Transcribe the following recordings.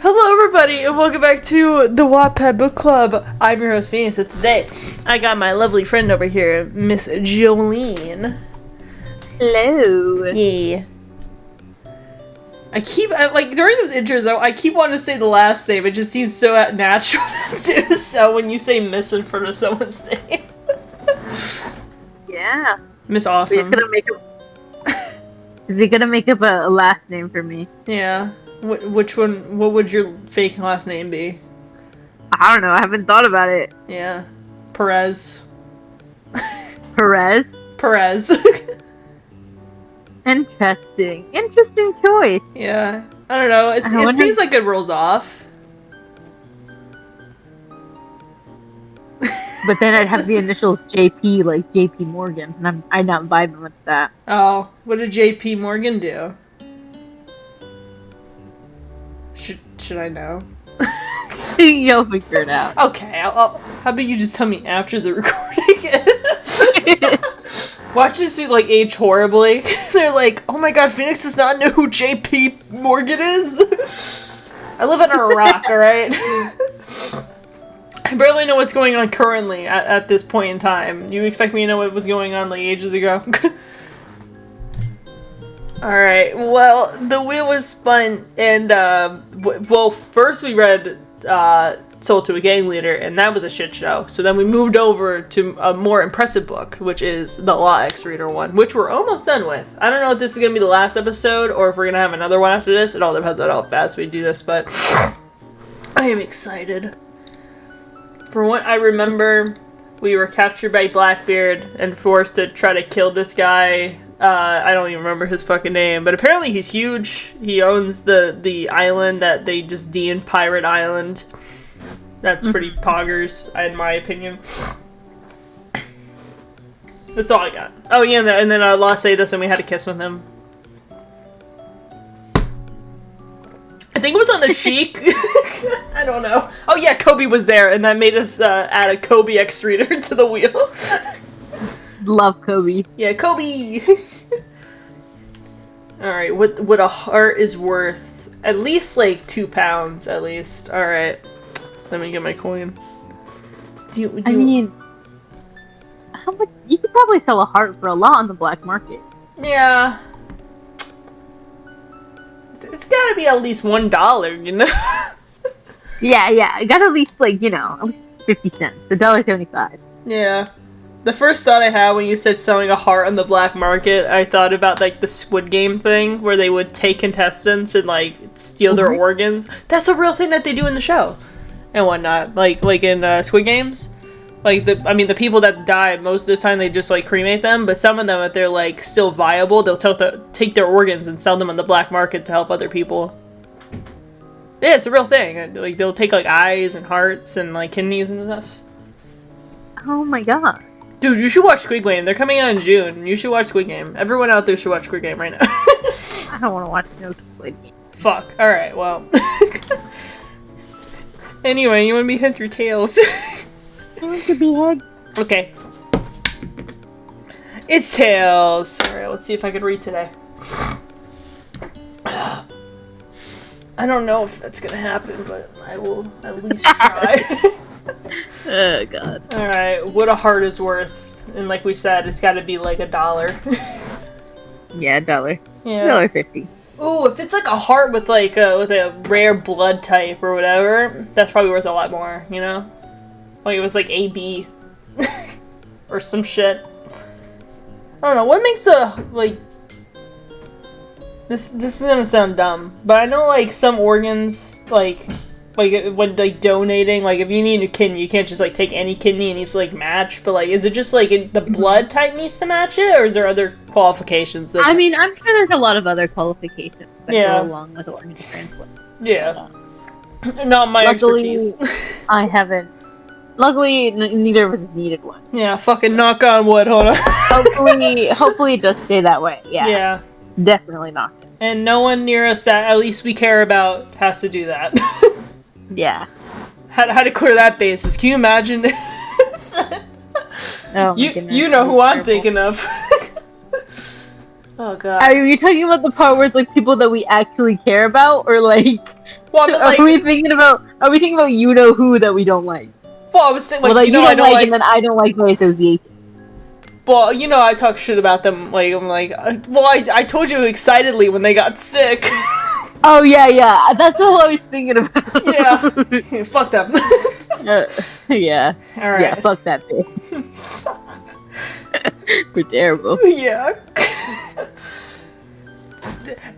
Hello everybody and welcome back to the Wattpad Book Club. I'm your host Phoenix, and today I got my lovely friend over here, Miss Joline. Hello. Yeah. During those intros, I keep wanting to say the last name. It just seems so natural to do so when you say Miss in front of someone's name. Yeah. Miss Awesome. Is he gonna make up a last name for me? Yeah. Which one? What would your fake last name be? I don't know. I haven't thought about it. Yeah. Perez. Perez? Perez. Interesting choice. Yeah. I don't know. It seems like it rolls off. But then I'd have the initials JP, like JP Morgan, and I'm not vibing with that. Oh, what did JP Morgan do? Should I know? You'll figure it out. Okay, how about you just tell me after the recording? Watch this dude age horribly. They're like, oh my god, Phoenix does not know who JP Morgan is. I live under a rock, alright? I barely know what's going on currently at this point in time. You expect me to know what was going on ages ago? Alright, well, the wheel was spun, and, first we read, Sold to a Gang Leader, and that was a shit show. So then we moved over to a more impressive book, which is the Law X Reader one, which we're almost done with. I don't know if this is going to be the last episode, or if we're going to have another one after this. It all depends on how fast we do this, but I am excited. From what I remember, we were captured by Blackbeard and forced to try to kill this guy. I don't even remember his fucking name, but apparently he's huge. He owns the island that they just deemed Pirate Island. That's pretty poggers, in my opinion. That's all I got. Oh yeah, and then Los Angeles, and we had a kiss with him. I think it was on the cheek. I don't know. Oh yeah, Kobe was there, and that made us add a Kobe X Reader to the wheel. Love Kobe. Yeah, Kobe! Alright, what a heart is worth. At least, 2 pounds, at least. Alright. Let me get my coin. I mean, how much? You could probably sell a heart for a lot on the black market. Yeah. It's gotta be at least $1, you know? Yeah. I got at least, at least 50 cents. $1.75. Yeah. The first thought I had when you said selling a heart on the black market, I thought about, the Squid Game thing, where they would take contestants and, steal their organs. That's a real thing that they do in the show. And whatnot. Like in Squid Games. The people that die, most of the time they just, cremate them, but some of them, if they're, still viable, they'll take their organs and sell them on the black market to help other people. Yeah, it's a real thing. They'll take, eyes and hearts and, kidneys and stuff. Oh my god. Dude, you should watch Squid Game. They're coming out in June. You should watch Squid Game. Everyone out there should watch Squid Game right now. I don't want to watch no Squid Game. Fuck. Alright, well. Anyway, you want to be head or tails? I want to be head. Okay. It's tails. Alright, let's see if I can read today. I don't know if that's gonna happen, but I will at least try. Oh god. Alright, what a heart is worth. And like we said, it's gotta be $1. Yeah, $1. Yeah. $1.50. Ooh, if it's a heart with with a rare blood type or whatever, that's probably worth a lot more, you know? It was AB. Or some shit. I don't know, what makes this is gonna sound dumb, but I know some organs, when donating, if you need a kidney, you can't just take any kidney and needs to match, but is it just the blood type needs to match it, or is there other qualifications? I mean, I'm sure there's a lot of other qualifications that go along with organ transplant. Yeah. Not my expertise. I haven't. Luckily, neither of us needed one. Yeah, fucking knock on wood, hold on. hopefully it does stay that way, yeah. Yeah. Definitely not. And no one near us that at least we care about has to do that. Yeah. How to clear that basis. Can you imagine? Oh my goodness. You know who I'm thinking of. Oh god. Are you talking about the part where it's like people that we actually care about, or like? Well, I mean, like, are we thinking about you know who that we don't like? well, I was saying, like, Well, like you know, you I don't don't like, like. and then I don't like by association. Well, you know, I talk shit about them. Like, I'm like, well, I told you excitedly when they got sick. Oh yeah. That's what I was thinking about. Yeah. Fuck them. Yeah. All right. Yeah. Fuck that bitch. We're terrible. Yeah.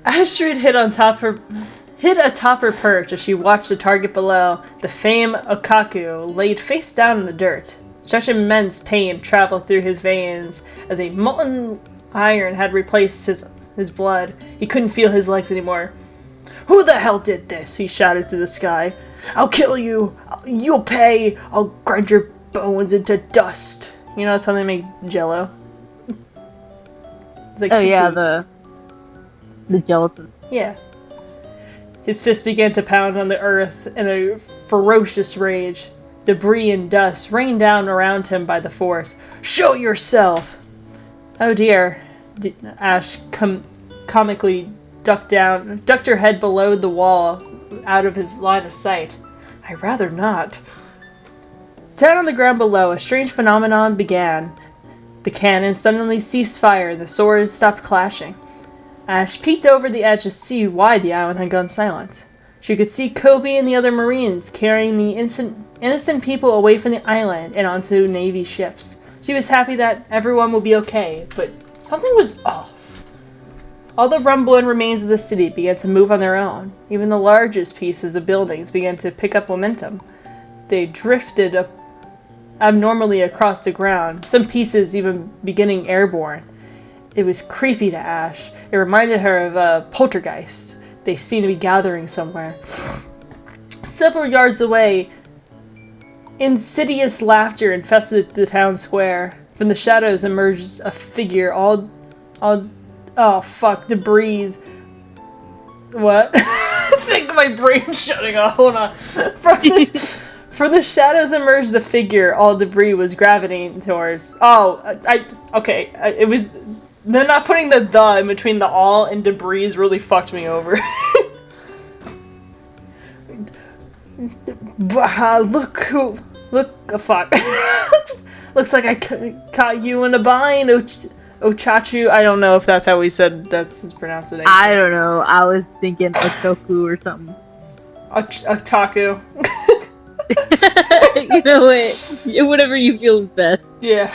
Astrid hit atop her perch as she watched the target below. The famed Okaku laid face down in the dirt. Such immense pain traveled through his veins as a molten iron had replaced his blood. He couldn't feel his legs anymore. "Who the hell did this?" he shouted through the sky. "I'll kill you! You'll pay! I'll grind your bones into dust!" You know, that's how they make jello. It's like the gelatin. Yeah. His fist began to pound on the earth in a ferocious rage. Debris and dust rained down around him by the force. "Show yourself!" "Oh dear." Ash comically ducked her head below the wall, out of his line of sight. "I'd rather not." Down on the ground below, a strange phenomenon began. The cannon suddenly ceased fire, and the swords stopped clashing. Ash peeked over the edge to see why the island had gone silent. She could see Kobe and the other Marines carrying the innocent people away from the island and onto Navy ships. She was happy that everyone would be okay, but something was off. All the rumbling remains of the city began to move on their own. Even the largest pieces of buildings began to pick up momentum. They drifted abnormally across the ground, some pieces even beginning airborne. It was creepy to Ash. It reminded her of a poltergeist. They seemed to be gathering somewhere. Several yards away, insidious laughter infested the town square. From the shadows emerged a figure debris. What? I think my brain's shutting off. Hold on. From the shadows emerged the figure all debris was gravitating towards. It was... They're not putting the in between the all and debris really fucked me over. Fuck. Looks like I caught you in a bind, Ochachu. I don't know if that's how we said that's pronounced today. I don't know. I was thinking Otoku or something. Otaku. You know what? Whatever you feel is best. Yeah.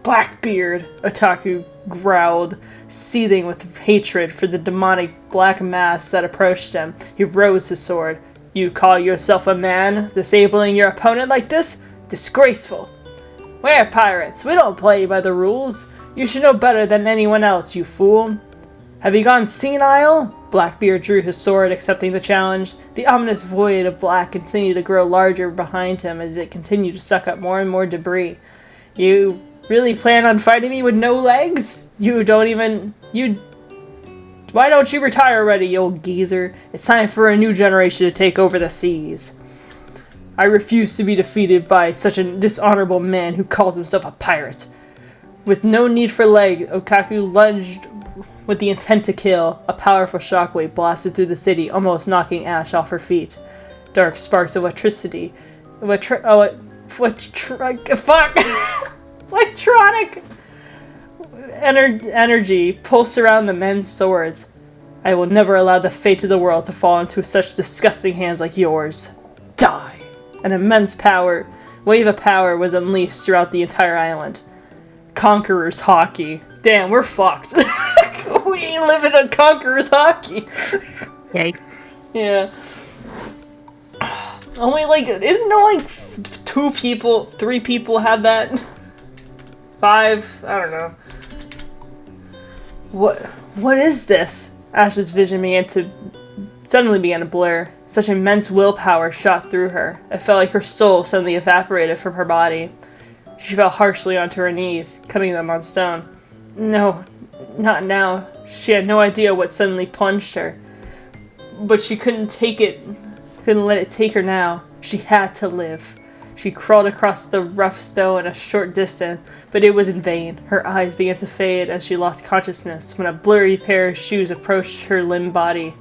Blackbeard, Otaku growled, seething with hatred for the demonic black mass that approached him. He rose his sword. "You call yourself a man, disabling your opponent like this? Disgraceful. We're pirates. We don't play by the rules. You should know better than anyone else, you fool. Have you gone senile?" Blackbeard drew his sword, accepting the challenge. The ominous void of black continued to grow larger behind him as it continued to suck up more and more debris. "You really plan on fighting me with no legs? Why don't you retire already, you old geezer? It's time for a new generation to take over the seas." "I refuse to be defeated by such a dishonorable man who calls himself a pirate." With no need for leg, Okaku lunged with the intent to kill. A powerful shockwave blasted through the city, almost knocking Ash off her feet. Dark sparks of electricity. Electronic energy pulsed around the men's swords. "I will never allow the fate of the world to fall into such disgusting hands like yours. Die!" An immense wave of power was unleashed throughout the entire island. Conqueror's hockey. Damn, we're fucked. We ain't living on Conqueror's hockey. Okay. Yeah. Only isn't it 3 people have that? 5? I don't know. What is this? Ash's vision suddenly began to blur. Such immense willpower shot through her. It felt like her soul suddenly evaporated from her body. She fell harshly onto her knees, cutting them on stone. No, not now. She had no idea what suddenly plunged her. But she couldn't let it take her now. She had to live. She crawled across the rough stone a short distance, but it was in vain. Her eyes began to fade as she lost consciousness when a blurry pair of shoes approached her limp body.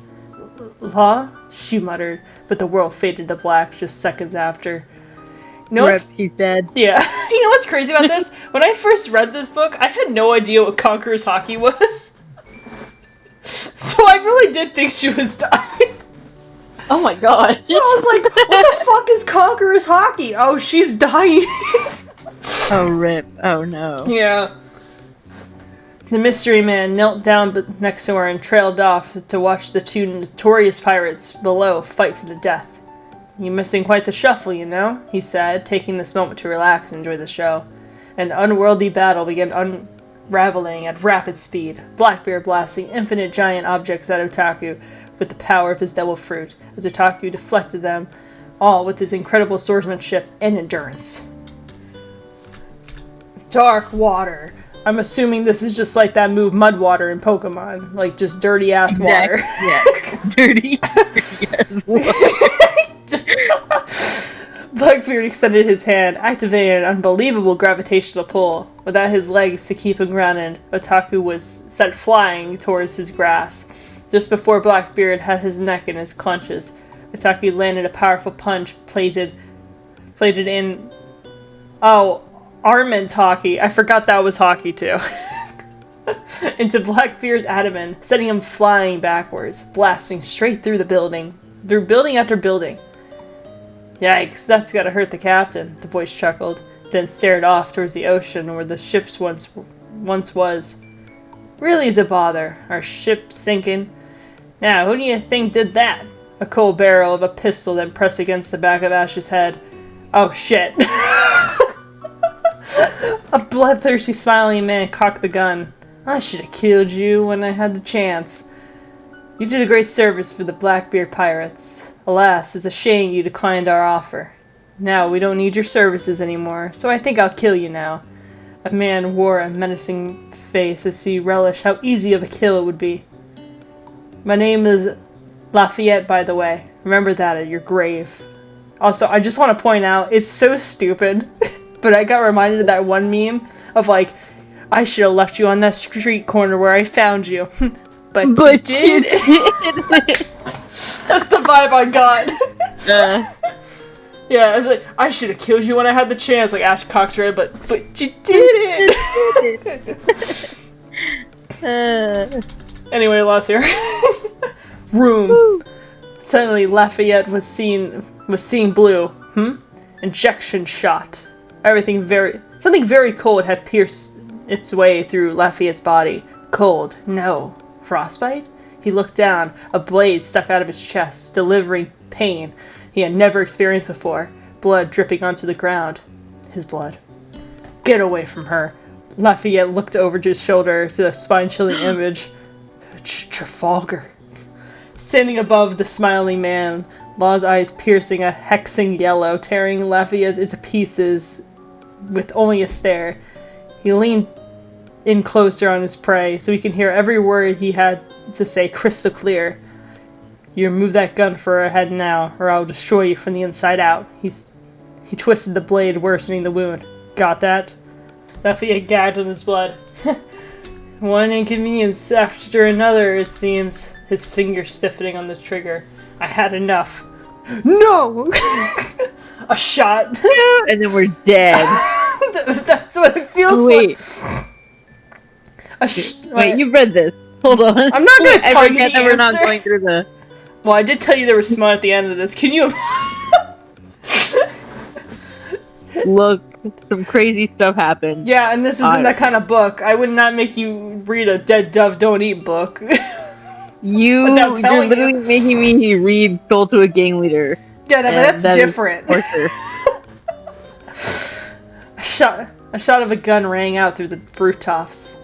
"Law?" she muttered, but the world faded to black just seconds after. You know Rip, she's dead. Yeah. You know what's crazy about this? When I first read this book, I had no idea what Conqueror's Hockey was. So I really did think she was dying. Oh my god. I was like, what the fuck is Conqueror's Hockey? Oh, she's dying. Oh, rip. Oh no. Yeah. The mystery man knelt down next to her and trailed off to watch the two notorious pirates below fight to the death. "You're missing quite the shuffle, you know," he said, taking this moment to relax and enjoy the show. An unworldly battle began unraveling at rapid speed, Blackbeard blasting infinite giant objects at Otaku with the power of his devil fruit, as Otaku deflected them, all with his incredible swordsmanship and endurance. Dark water. I'm assuming this is just like that move Mud Water in Pokemon. Like, just dirty-ass water. Yeah. Dirty ass water. Blackbeard extended his hand, activating an unbelievable gravitational pull. Without his legs to keep him grounded, Otaku was sent flying towards his grasp. Just before Blackbeard had his neck in his clutches, Otaku landed a powerful punch plated in... Oh, Armand hockey. I forgot that was hockey too. Into Blackbeard's abdomen, sending him flying backwards, blasting straight through the building. Through building after building. "Yikes, that's gotta hurt the captain," the voice chuckled, then stared off towards the ocean where the ship once was. "Really is a bother. Our ship sinking. Now, who do you think did that?" A cold barrel of a pistol then pressed against the back of Ash's head. "Oh shit." A bloodthirsty smiling man cocked the gun. "I should have killed you when I had the chance. You did a great service for the Blackbeard pirates. Alas, it's a shame you declined our offer. Now we don't need your services anymore, so I think I'll kill you now." A man wore a menacing face as he relished how easy of a kill it would be. "My name is Lafayette, by the way. Remember that at your grave." Also, I just want to point out, it's so stupid, but I got reminded of that one meme of like, "I should have left you on that street corner where I found you." But you did. That's the vibe I got. Yeah, I was like, "I should have killed you when I had the chance," like Ash cocks red, but you did it. Anyway, lost here. Room. Woo. Suddenly, Lafayette was seeing blue. Injection shot. Something very cold had pierced its way through Lafayette's body. Cold. No. Frostbite? He looked down. A blade stuck out of his chest, delivering pain he had never experienced before. Blood dripping onto the ground. His blood. "Get away from her." Lafayette looked over his shoulder to the spine-chilling image. Trafalgar. Standing above the smiling man, Law's eyes piercing a hexing yellow, tearing Lafayette into pieces with only a stare. He leaned in closer on his prey, so he can hear every word he had to say crystal clear. "You remove that gun for her head now, or I'll destroy you from the inside out." He twisted the blade, worsening the wound. "Got that?" Lafayette gagged in his blood. "One inconvenience after another, it seems," his fingers stiffening on the trigger. "I had enough." No! A shot. And then we're dead. That's what it feels like. Wait, you read this. Hold on. I'm not going to tell you the answer. We're not going through the... Well, I did tell you there was smut at the end of this. Can you... Look, some crazy stuff happened. Yeah, and this isn't that kind of book. I would not make you read a Dead Dove Don't Eat book. You're literally making me read Soul to a Gang Leader. Yeah, but that's different. A shot of a gun rang out through the rooftops.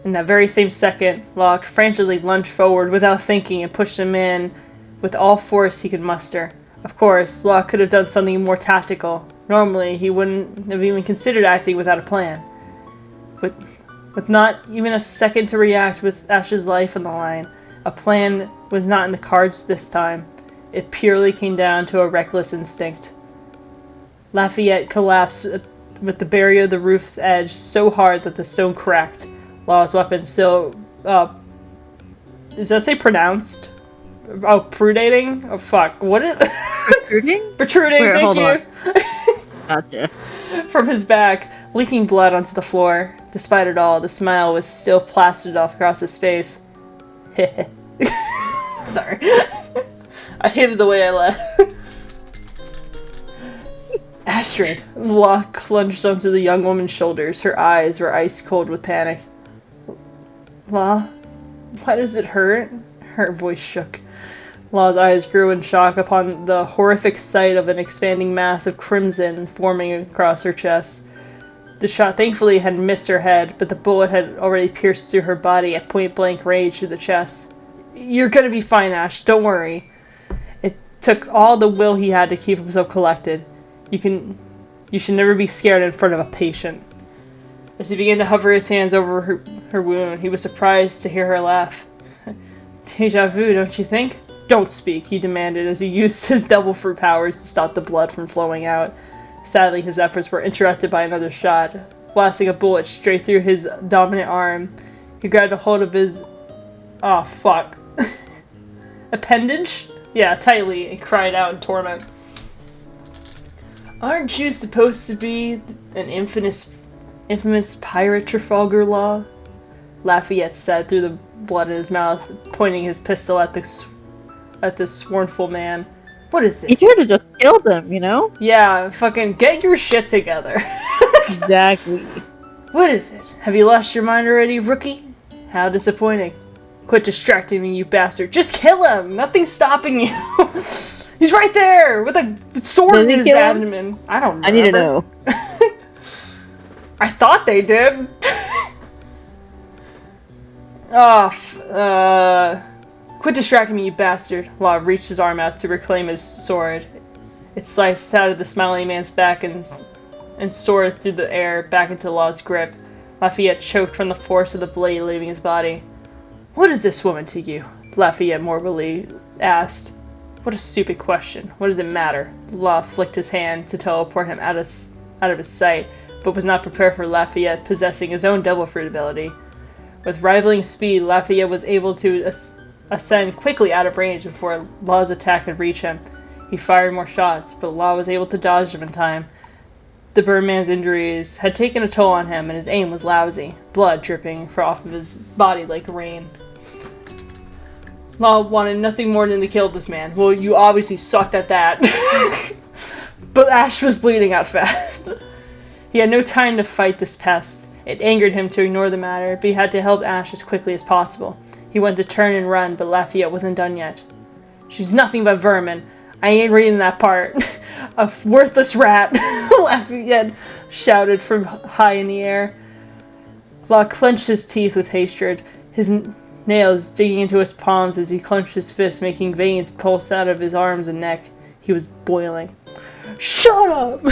In that very same second, Law frantically lunged forward without thinking and pushed him in with all force he could muster. Of course, Law could have done something more tactical. Normally, he wouldn't have even considered acting without a plan. With not even a second to react with Ash's life on the line, a plan was not in the cards this time. It purely came down to a reckless instinct. Lafayette collapsed with the barrier of the roof's edge so hard that the stone cracked. Law's weapon still, does that say pronounced? Oh, prudating? Oh, fuck. What is... Protruding? Protruding, Wait, thank you. Gotcha. From his back, leaking blood onto the floor. Despite it all, the smile was still plastered off across his face. Sorry. I hated the way I laughed. Astrid. Law plunged onto the young woman's shoulders. Her eyes were ice cold with panic. Law, why does it hurt? Her voice shook. Law's eyes grew in shock upon the horrific sight of an expanding mass of crimson forming across her chest. The shot thankfully had missed her head, but the bullet had already pierced through her body at point-blank range to the chest. You're gonna be fine, Ash. Don't worry. It took all the will he had to keep himself collected. You should never be scared in front of a patient. As he began to hover his hands over her wound, he was surprised to hear her laugh. Deja vu, don't you think? Don't speak, he demanded as he used his devil fruit powers to stop the blood from flowing out. Sadly, his efforts were interrupted by another shot, blasting a bullet straight through his dominant arm. He grabbed a hold of his... oh, fuck. Appendage? Yeah, tightly, and cried out in torment. Aren't you supposed to be an infamous pirate, Trafalgar Law? Lafayette said through the blood in his mouth, pointing his pistol at the scornful man. What is this? He should have just killed him, you know? Yeah, fucking get your shit together. Exactly. What is it? Have you lost your mind already, rookie? How disappointing. Quit distracting me, you bastard. Just kill him! Nothing's stopping you! He's right there! With a sword in his abdomen. I don't know. I need to know. I thought they did. Quit distracting me, you bastard. Law reached his arm out to reclaim his sword. It sliced out of the smiling man's back and soared through the air back into Law's grip. Lafayette choked from the force of the blade leaving his body. What is this woman to you? Lafayette morbidly asked. What a stupid question. What does it matter? Law flicked his hand to teleport him out of his sight, but was not prepared for Lafayette possessing his own devil fruit ability. With rivaling speed, Lafayette was able to ascend quickly out of range before Law's attack could reach him. He fired more shots, but Law was able to dodge them in time. The Birdman's injuries had taken a toll on him, and his aim was lousy, blood dripping off of his body like rain. Law wanted nothing more than to kill this man. Well, you obviously sucked at that. But Ash was bleeding out fast. He had no time to fight this pest. It angered him to ignore the matter, but he had to help Ash as quickly as possible. He went to turn and run, but Lafayette wasn't done yet. She's nothing but vermin. I ain't reading that part. A worthless rat, Lafayette shouted from high in the air. Law clenched his teeth with hatred, his nails digging into his palms as he clenched his fists, making veins pulse out of his arms and neck. He was boiling. Shut up!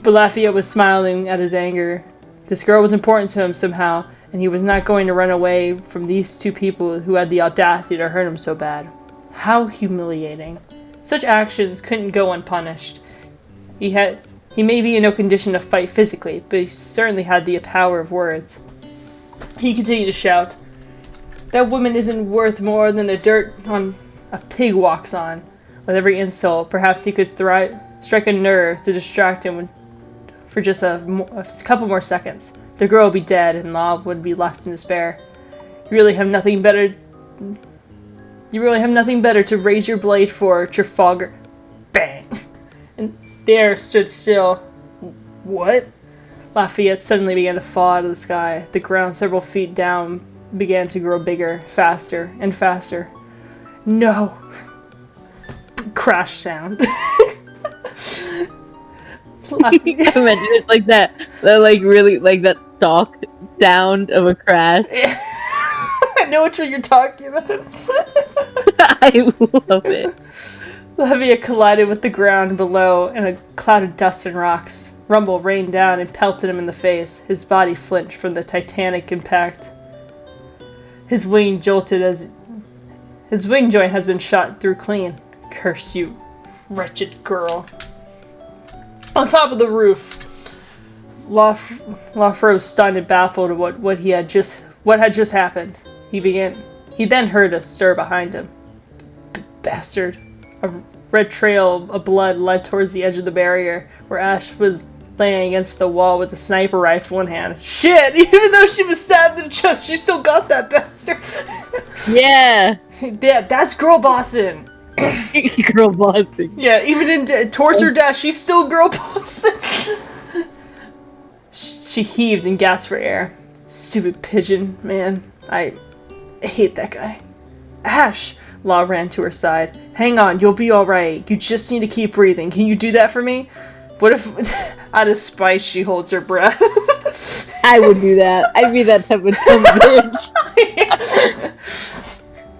But Lafayette was smiling at his anger. This girl was important to him somehow, and he was not going to run away from these two people who had the audacity to hurt him so bad. How humiliating. Such actions couldn't go unpunished. He may be in no condition to fight physically, but he certainly had the power of words. He continued to shout, "That woman isn't worth more than the dirt on a pig walks on." With every insult, perhaps he could strike a nerve to distract him for just a couple more seconds. The girl would be dead, and Law would be left in despair. You really have nothing better to raise your blade for, Trafalgar. Bang! And the air stood still. What? Lafayette suddenly began to fall out of the sky. The ground several feet down began to grow bigger, faster, and faster. No! Crash sound. Imagine it's like that like really like that stock sound of a crash. I know which one you're talking about. I love it. Lafayette collided with the ground below, and a cloud of dust and rocks. Rumble rained down and pelted him in the face. His body flinched from the titanic impact. His wing jolted as his wing joint has been shot through clean. Curse you, wretched girl. On top of the roof, Law froze stunned and baffled at what had just happened. He then heard a stir behind him. Bastard. A red trail of blood led towards the edge of the barrier, where Ash was laying against the wall with a sniper rifle in hand. Shit! Even though she was stabbed in the chest, she still got that bastard. Yeah. Yeah, that's girl bossing. Girl bossing. Yeah, even in Towards Her Death, she's still girl bossing. She heaved and gasped for air. Stupid pigeon, man. I hate that guy. Ash! Law ran to her side. Hang on, you'll be alright. You just need to keep breathing. Can you do that for me? What if, out of spite, she holds her breath? I would do that. I'd be that type of dumb bitch.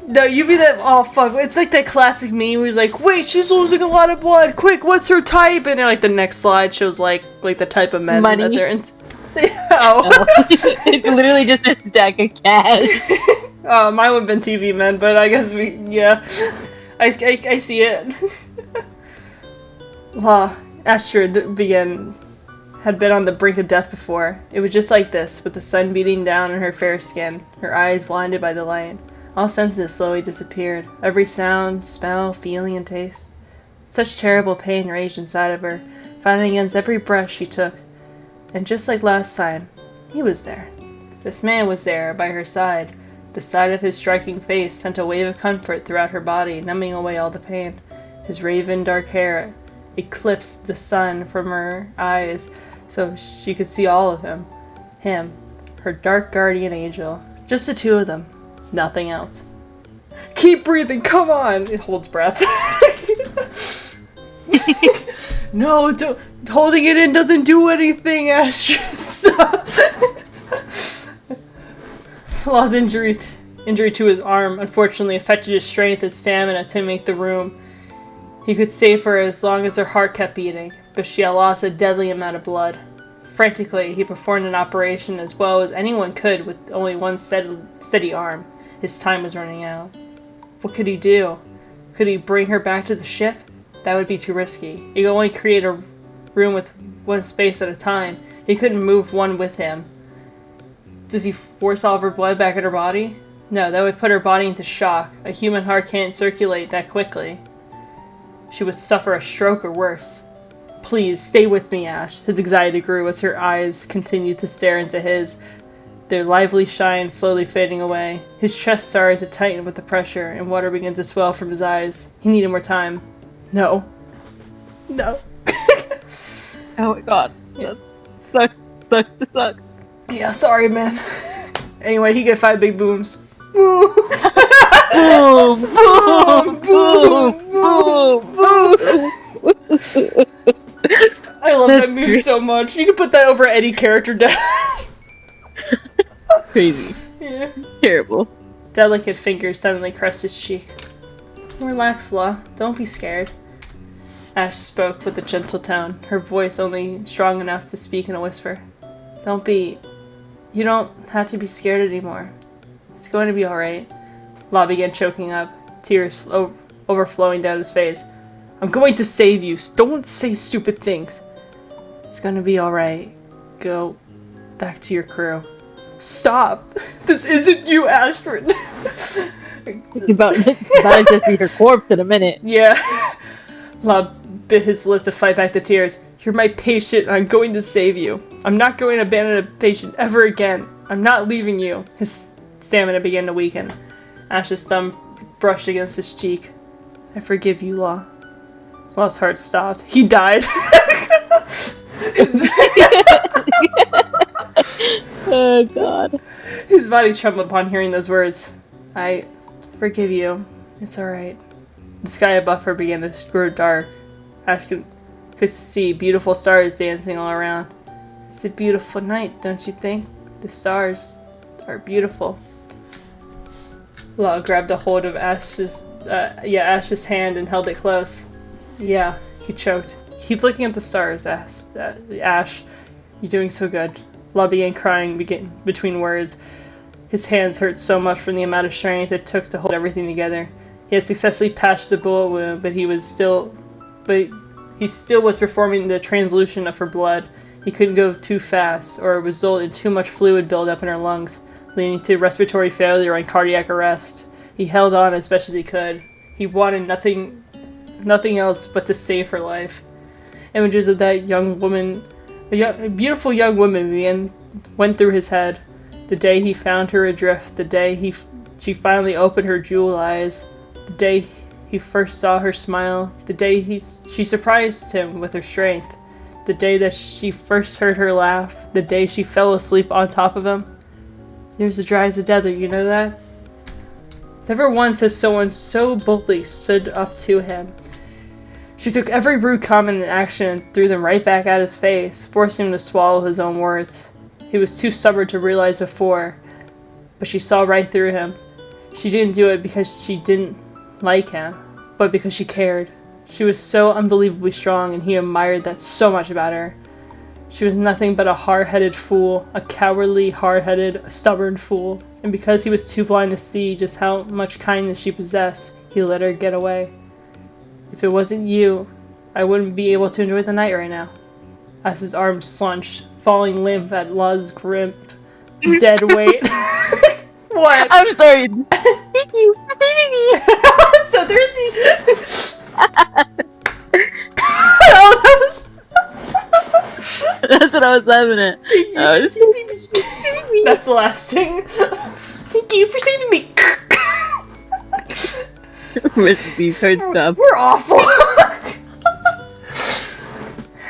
No, you be that. Oh fuck! It's like that classic meme where he's like, "Wait, she's losing a lot of blood. Quick, what's her type?" And then, like the next slide shows like the type of men Money. that they're into. Oh. It's literally just a stack of cash. Mine would have been TV men, but I guess I see it. Astrid had been on the brink of death before. It was just like this, with the sun beating down on her fair skin, her eyes blinded by the light. All senses slowly disappeared. Every sound, smell, feeling, and taste. Such terrible pain raged inside of her, fighting against every breath she took. And just like last time, he was there. This man was there, by her side. The sight of his striking face sent a wave of comfort throughout her body, numbing away all the pain. His raven dark hair eclipsed the sun from her eyes, so she could see all of him. Him, her dark guardian angel. Just the two of them. Nothing else. Keep breathing, come on! It holds breath. No, holding it in doesn't do anything, Astrid. Stop. Law's injury to his arm unfortunately affected his strength and stamina to make the room. He could save her as long as her heart kept beating, but she had lost a deadly amount of blood. Frantically, he performed an operation as well as anyone could with only one steady arm. His time was running out. What could he do? Could he bring her back to the ship? That would be too risky. He could only create a room with one space at a time. He couldn't move one with him. Does he force all of her blood back in her body? No, that would put her body into shock. A human heart can't circulate that quickly. She would suffer a stroke or worse. Please, stay with me, Ash. His anxiety grew as her eyes continued to stare into his, their lively shine slowly fading away. His chest started to tighten with the pressure, and water began to swell from his eyes. He needed more time. No. No. Oh my god. Yeah. Sucks. Yeah, sorry, man. Anyway, he get 5 big booms. Boom! Boom! Boom! Boom! Boom! I love that move so much. You could put that over any character death. Crazy. Yeah. Terrible. Delicate fingers suddenly caressed his cheek. Relax, Law. Don't be scared. Ash spoke with a gentle tone, her voice only strong enough to speak in a whisper. You don't have to be scared anymore. It's going to be alright. Law began choking up, tears overflowing down his face. I'm going to save you. Don't say stupid things. It's going to be alright. Go back to your crew. Stop! This isn't you, Astrid! It's about to just be her corpse in a minute. Yeah. Law bit his lip to fight back the tears. You're my patient, and I'm going to save you. I'm not going to abandon a patient ever again. I'm not leaving you. His stamina began to weaken. Ash's thumb brushed against his cheek. I forgive you, Law. Law's heart stopped. He died. Oh god. His body trembled upon hearing those words. I forgive you. It's alright. The sky above her began to grow dark. Ash could see beautiful stars dancing all around. It's a beautiful night, don't you think? The stars are beautiful. Law grabbed a hold of Ash's hand and held it close. Yeah, he choked. Keep looking at the stars, Ash. You're doing so good. Law began crying between words. His hands hurt so much from the amount of strength it took to hold everything together. He had successfully patched the bullet wound, but He still was performing the translution of her blood. He couldn't go too fast, or it would result in too much fluid buildup in her lungs, leading to respiratory failure and cardiac arrest. He held on as best as he could. He wanted nothing else but to save her life. Images of that young woman, a beautiful young woman, went through his head. The day he found her adrift, the day she finally opened her jewel eyes, the day he first saw her smile, the day she surprised him with her strength, the day that she first heard her laugh, the day she fell asleep on top of him. Years as dry as the desert, you know that? Never once has someone so boldly stood up to him. She took every rude comment and action and threw them right back at his face, forcing him to swallow his own words. He was too stubborn to realize before, but she saw right through him. She didn't do it because she didn't like him, but because she cared. She was so unbelievably strong, and he admired that so much about her. She was nothing but a hard-headed fool, a cowardly, hard-headed, stubborn fool, and because he was too blind to see just how much kindness she possessed, he let her get away. If it wasn't you, I wouldn't be able to enjoy the night right now. As his arms slunched, falling limp at La's grim, dead weight. What? I'm sorry. Thank you for saving me. So thirsty. Oh, that was. That's what I was laughing at. That's the last thing. Thank you for saving me. These hard stuff. We're awful.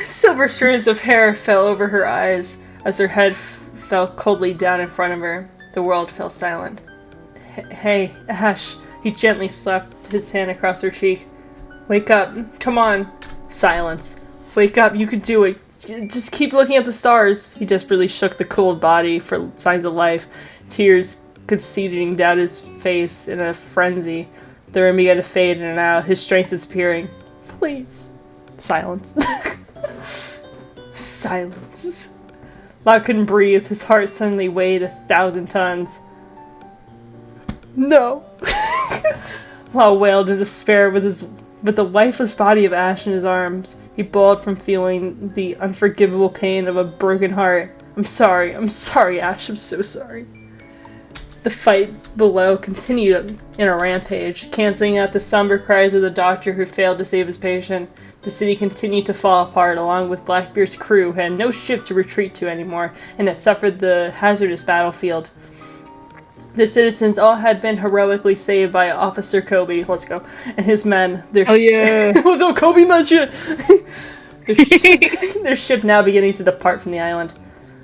Silver strands of hair fell over her eyes as her head fell coldly down in front of her. The world fell silent. Hey, Ash. He gently slapped his hand across her cheek. Wake up. Come on. Silence. Wake up. You can do it. Just keep looking at the stars. He desperately shook the cold body for signs of life. Tears concealing down his face in a frenzy. The room began to fade in and out, his strength disappearing. Please. Silence. Silence. Locke couldn't breathe. His heart suddenly weighed 1,000 tons. No. Locke wailed in despair with the lifeless body of Ash in his arms. He bawled from feeling the unforgivable pain of a broken heart. I'm sorry, Ash, I'm so sorry. The fight below continued in a rampage, canceling out the somber cries of the doctor who failed to save his patient. The city continued to fall apart, along with Blackbeard's crew, who had no ship to retreat to anymore, and had suffered the hazardous battlefield. The citizens all had been heroically saved by Officer Kobe, let's go, and his men. What's up, Kobe, man, shit? Their ship now beginning to depart from the island.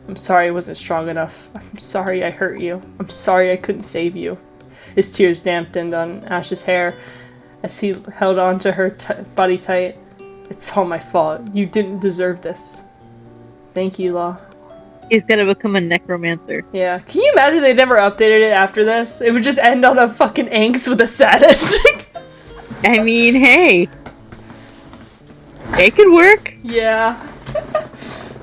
I'm sorry I wasn't strong enough. I'm sorry I hurt you. I'm sorry I couldn't save you. His tears dampened on Ash's hair as he held on to her body tight. It's all my fault. You didn't deserve this. Thank you, Law. He's gonna become a necromancer. Yeah. Can you imagine they never updated it after this? It would just end on a fucking angst with a sad ending. I mean, hey. It could work. Yeah.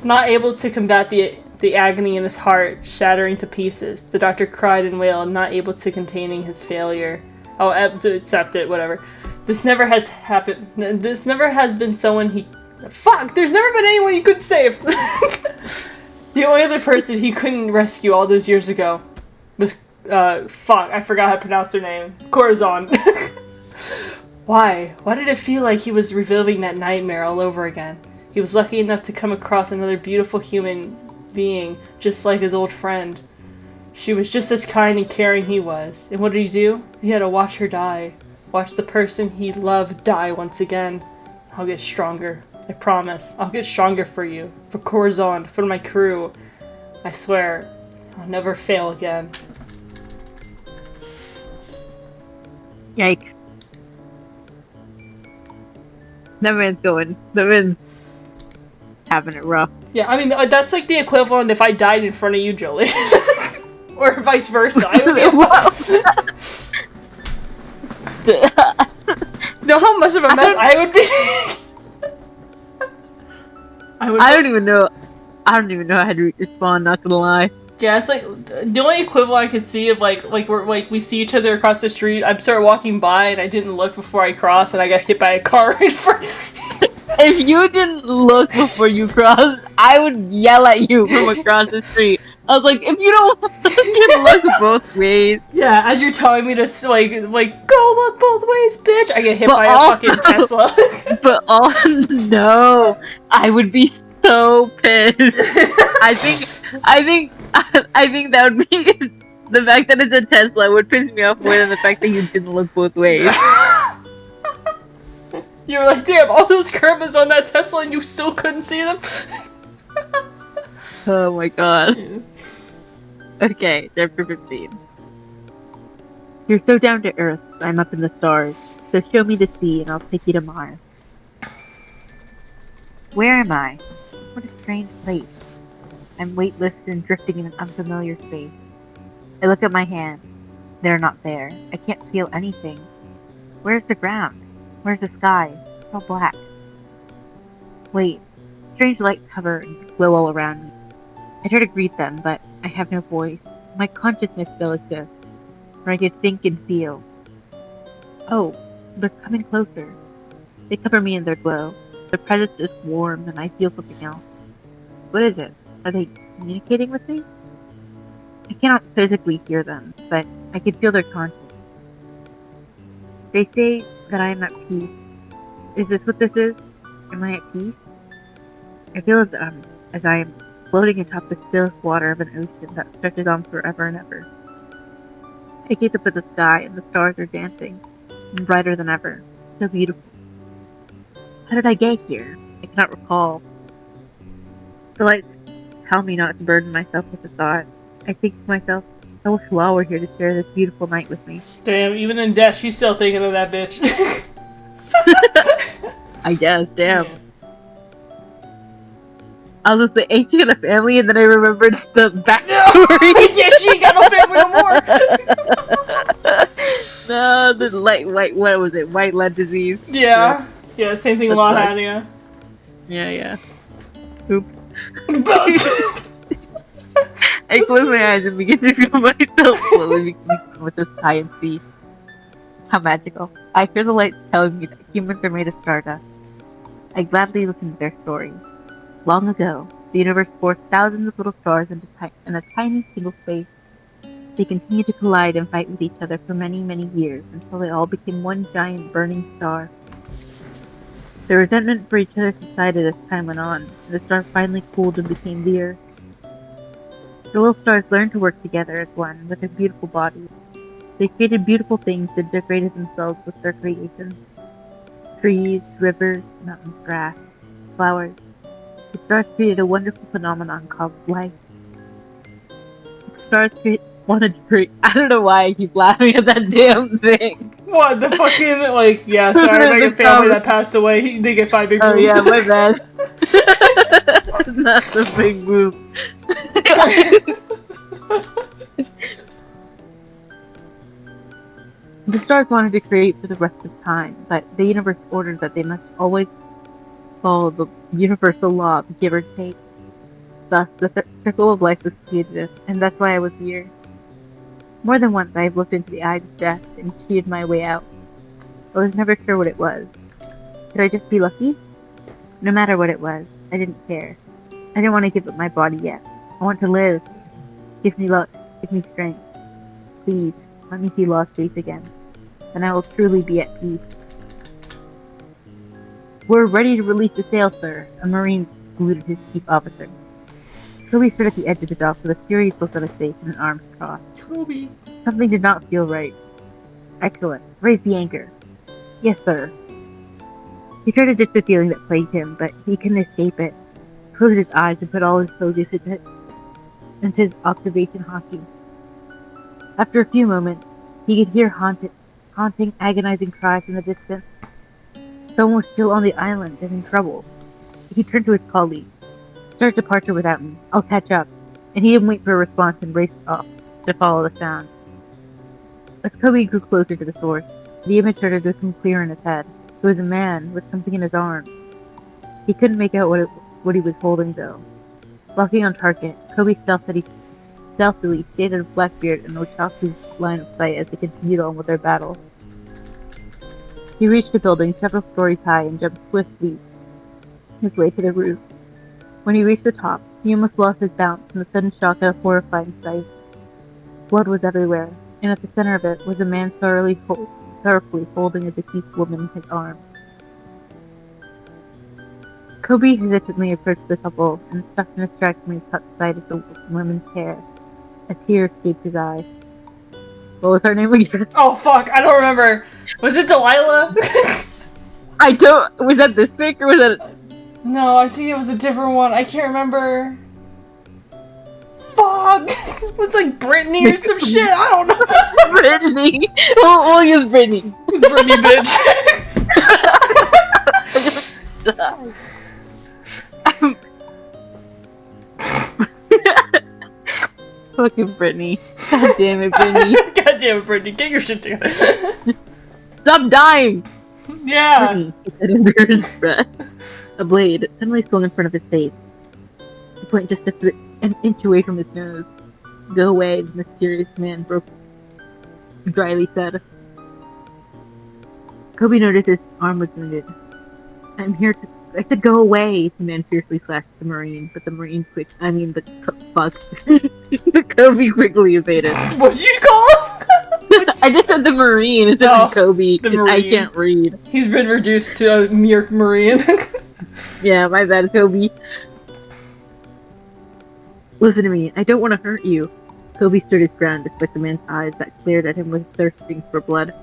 Not able to combat the agony in his heart, shattering to pieces. The doctor cried and wailed, not able to containing his failure. Oh, to accept it, whatever. This never has happened. This never has been someone he... Fuck! There's never been anyone he could save! The only other person he couldn't rescue all those years ago was... fuck, I forgot how to pronounce her name. Corazon. Why? Why did it feel like he was reliving that nightmare all over again? He was lucky enough to come across another beautiful human being, just like his old friend. She was just as kind and caring he was. And what did he do? He had to watch her die. Watch the person he loved die once again. I'll get stronger. I promise. I'll get stronger for you. For Corazon. For my crew. I swear. I'll never fail again. Yikes. That man's going. That man's having it rough. Yeah, I mean, that's like the equivalent if I died in front of you, Jolie. Or vice versa. I would be know how much of a mess I would be? I don't even know how to respond, not gonna lie. Yeah, it's like the only equivalent I could see of like we see each other across the street. I'm started walking by and I didn't look before I crossed and I got hit by a car right in front. If you didn't look before you crossed, I would yell at you from across the street. I was like, if you don't fucking look both ways. Yeah, as you're telling me to like go look both ways, bitch. I get hit by a fucking Tesla. But oh no, I would be so pissed. I think that would be the fact that it's a Tesla would piss me off more than the fact that you didn't look both ways. You were like, damn, all those curves on that Tesla and you still couldn't see them? Oh my god. Okay, chapter 15. You're so down to earth, I'm up in the stars. So show me the sea and I'll take you to Mars. Where am I? What a strange place. I'm weightless and drifting in an unfamiliar space. I look at my hands. They're not there. I can't feel anything. Where's the ground? Where's the sky? It's all black. Wait. Strange lights hover and glow all around me. I try to greet them, but I have no voice. My consciousness still exists, where I could think and feel. Oh, they're coming closer. They cover me in their glow. Their presence is warm, and I feel something else. What is it? Are they communicating with me? I cannot physically hear them, but I can feel their conscience. They say that I am at peace. Is this what this is? Am I at peace? I feel as I am floating atop the stillest water of an ocean that stretches on forever and ever. I gaze up at the sky, and the stars are dancing, and brighter than ever. So beautiful. How did I get here? I cannot recall. The lights tell me not to burden myself with the thought. I think to myself, I wish Law were here to share this beautiful night with me. Damn, even in death, she's still thinking of that bitch. I guess, damn. Yeah. I was just like, ain't she got a family? And then I remembered the backstory. Yeah, she ain't got no family no more. No, the what was it? White lead disease. Yeah. Yeah, same thing Law had, yeah. Yeah. Oops. I close my eyes and begin to feel myself slowly becoming with the sky and sea. How magical. I hear the lights telling me that humans are made of stardust. I gladly listen to their story. Long ago, the universe forced thousands of little stars in a tiny single space. They continued to collide and fight with each other for many, many years until they all became one giant burning star. The resentment for each other subsided as time went on, and the star finally cooled and became the Earth. The little stars learned to work together as one with their beautiful bodies. They created beautiful things and decorated themselves with their creations. Trees, rivers, mountains, grass, flowers. The stars created a wonderful phenomenon called life. The stars wanted to create. I don't know why I keep laughing at that damn thing. What, the fucking, like, yeah, sorry, about your family that passed away, they get 5 big rooms. Oh yeah, my bad. That's a big move. The stars wanted to create for the rest of time, but the universe ordered that they must always follow the universal law of give or take. Thus, the circle of life was created, and that's why I was here. More than once I have looked into the eyes of death and cheated my way out. I was never sure what it was. Could I just be lucky? No matter what it was, I didn't care. I didn't want to give up my body yet. I want to live. Give me luck. Give me strength. Please, let me see Law's face again. Then I will truly be at peace. We're ready to release the sail, sir, a Marine saluted his chief officer. Kobe stood at the edge of the dock with a furious look on his face and arms crossed. Kobe. Something did not feel right. Excellent. Raise the anchor. Yes, sir. He tried to ditch the feeling that plagued him, but he couldn't escape it. He closed his eyes and put all his focus into his observation hockey. After a few moments, he could hear haunting, agonizing cries in the distance. Someone was still on the island and in trouble. He turned to his colleague. Start departure without me. I'll catch up. And he didn't wait for a response and raced off to follow the sound. As Kobe grew closer to the source, the image started to become clear in his head. It was a man with something in his arms. He couldn't make out what he was holding, though. Locking on target, Kobe stealthily stayed at Blackbeard and Ochaku's line of sight as they continued on with their battle. He reached a building several stories high and jumped swiftly his way to the roof. When he reached the top, he almost lost his balance from the sudden shock at a horrifying sight. Blood was everywhere, and at the center of it was a man sorrowfully holding a deceased woman in his arms. Kobe hesitantly approached the couple and stopped in his tracks when he caught sight of the woman's hair. A tear escaped his eye. What was her name again? Oh fuck, I don't remember. Was it Delilah? Was that this fic or was that... No, I think it was a different one. I can't remember. Fuck! It was like Brittany or some shit, I don't know. Brittany! We'll use Brittany. Brittany, bitch. Fucking Brittany. God damn it, Brittany. God damn it, Brittany. Get your shit together. Stop dying! Yeah. Brittany, he said under his breath. A blade suddenly swung in front of his face. The point just an inch away from his nose. Go away, the mysterious man dryly said. Kobe noticed his arm was wounded. I said go away, the man fiercely slashed the Marine, but the Marine Kobe quickly evaded. What'd you call him? I just said the Marine instead of Kobe, because I can't read. He's been reduced to a mere Marine. Yeah, my bad, Kobe. Listen to me, I don't want to hurt you. Kobe stood his ground despite the man's eyes that glared at him with thirsting for blood.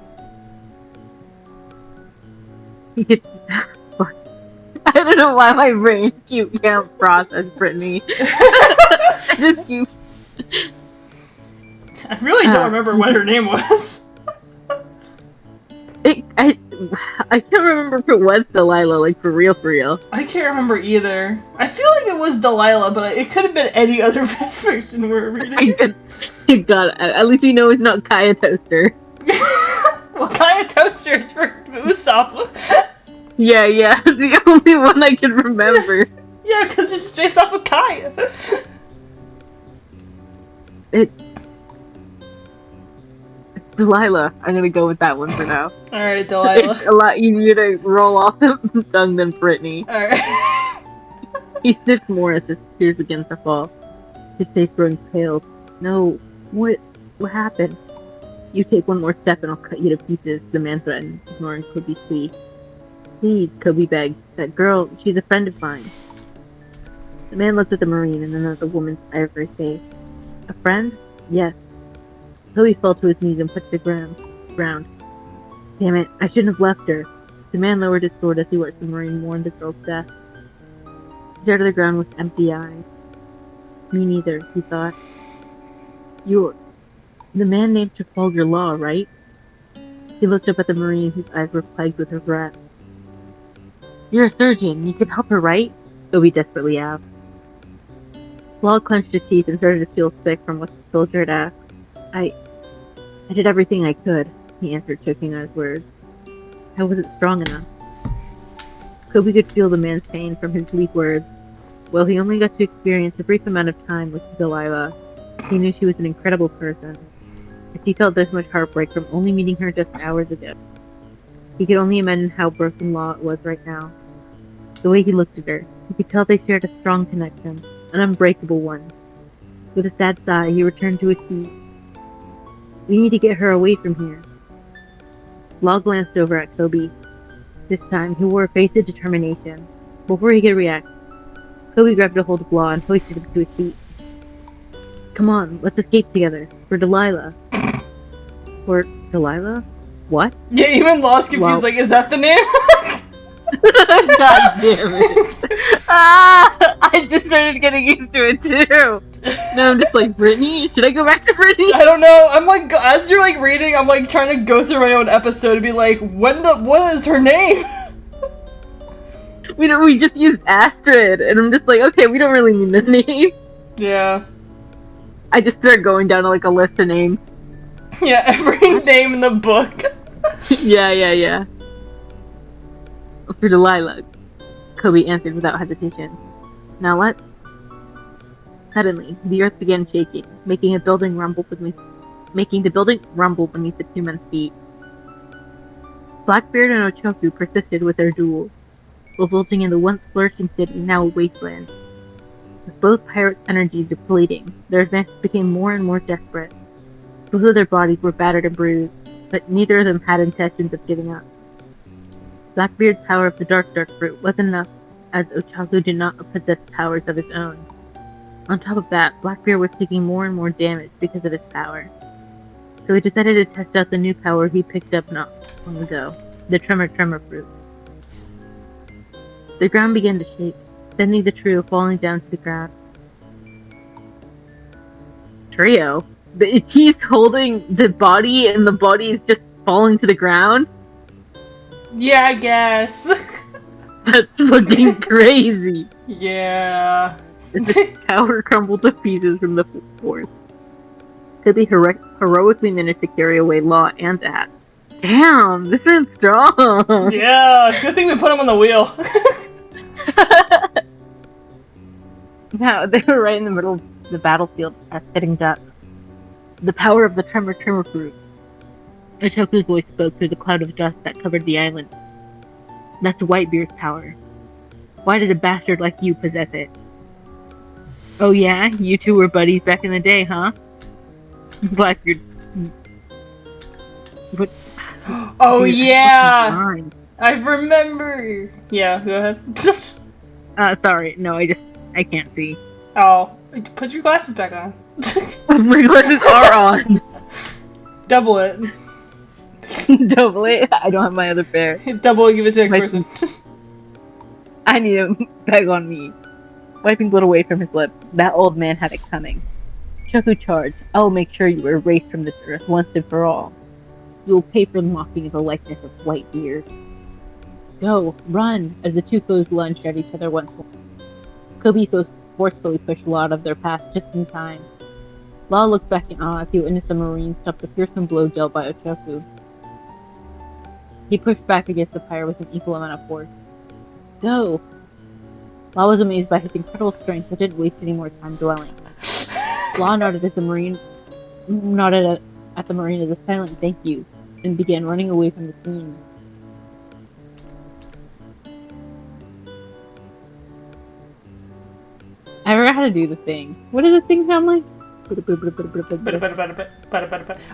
He could... I don't know why my brain can't process Brittany. I just keep... I really don't remember what her name was. I can't remember if it was Delilah, like for real. I can't remember either. I feel like it was Delilah, but it could have been any other fanfiction we were reading. God, at least we know it's not Kaya Toaster. Well, Kaya Toaster is for Usopp. Yeah, it's the only one I can remember. Yeah, because it's based off of Kaya. It's Delilah. I'm gonna go with that one for now. Alright, Delilah. It's a lot easier to roll off the tongue than Brittany. Alright. He sniffed more as his tears began to fall. His face growing pale. No, what happened? You take one more step and I'll cut you to pieces, the man threatened, ignoring Kobe's plea. Please, Kobe begged. That girl, she's a friend of mine. The man looked at the Marine and then at the woman's ivory face. A friend? Yes. Kobe fell to his knees and put to the ground. Damn it, I shouldn't have left her. The man lowered his sword as he watched the Marine mourn the girl's death. He stared at the ground with empty eyes. Me neither, he thought. You're the man named Trafalgar Law, right? He looked up at the Marine whose eyes were plagued with regret. You're a surgeon. You can help her, right? Kobe desperately asked. Law clenched his teeth and started to feel sick from what the soldier had asked. I did everything I could, he answered, choking on his words. I wasn't strong enough. Kobe could feel the man's pain from his weak words. While he only got to experience a brief amount of time with Delilah, he knew she was an incredible person. If he felt this much heartbreak from only meeting her just hours ago, he could only imagine how broken Law was right now. The way he looked at her, he could tell they shared a strong connection, an unbreakable one. With a sad sigh, he returned to his seat. We need to get her away from here. Law glanced over at Kobe. This time, he wore a face of determination. Before he could react, Kobe grabbed a hold of Law and hoisted him to his feet. Come on, let's escape together. For Delilah. For Delilah? What? Yeah, even Law's confused, like, is that the name? God damn it. I just started getting used to it too. Now I'm just like, Brittany? Should I go back to Brittany? I don't know. I'm like, as you're like reading, I'm like trying to go through my own episode and be like, what is her name? We just used Astrid, and I'm just like, okay, we don't really need the name. Yeah. I just started going down to like a list of names. Yeah, every name in the book. Yeah. For Delilah, Kobe answered without hesitation. Now what? Suddenly, the earth began shaking, making the building rumble beneath the two men's feet. Blackbeard and Ochoku persisted with their duel. resulting in the once flourishing city now a wasteland. With both pirates' energy depleting, their advances became more and more desperate. Both of their bodies were battered and bruised, but neither of them had intentions of giving up. Blackbeard's power of the dark fruit wasn't enough, as Ochaku did not possess powers of his own. On top of that, Blackbeard was taking more and more damage because of his power. So he decided to test out the new power he picked up not long ago, the Tremor fruit. The ground began to shake, sending the trio falling down to the ground. Trio? He's holding the body and the body is just falling to the ground? Yeah, I guess. That's fucking crazy. Yeah. The tower crumbled to pieces from the force. Kobe heroically managed to carry away Law and Axe. Damn, this is strong. Yeah, good thing we put him on the wheel. Yeah, they were right in the middle of the battlefield as sitting ducks. The power of the Tremor fruit. Ochoku's voice spoke through the cloud of dust that covered the island. That's Whitebeard's power. Why did a bastard like you possess it? Oh yeah? You two were buddies back in the day, huh? Blackbeard. What? Oh yeah! I remember! Yeah, go ahead. Sorry. No, I can't see. Oh, put your glasses back on. My glasses are on! Double it. Double it? I don't have my other pair. Double it, give it to the next person. I need a bag on me. Wiping blood away from his lips, that old man had it coming. Choku charged. I will make sure you are erased from this earth once and for all. You will pay for the mocking of the likeness of Whitebeard. Go, run, as the two foes lunged at each other once more. Kobe forcefully pushed Law out of their path just in time. Law looked back in awe as he witnessed the Marine stop the fearsome blow dealt by Ochoku. He pushed back against the pyre with an equal amount of force. Go! Law was amazed by his incredible strength but didn't waste any more time dwelling. Law nodded at the Marine as a silent thank you, and began running away from the scene. I forgot how to do the thing. What does the thing sound like?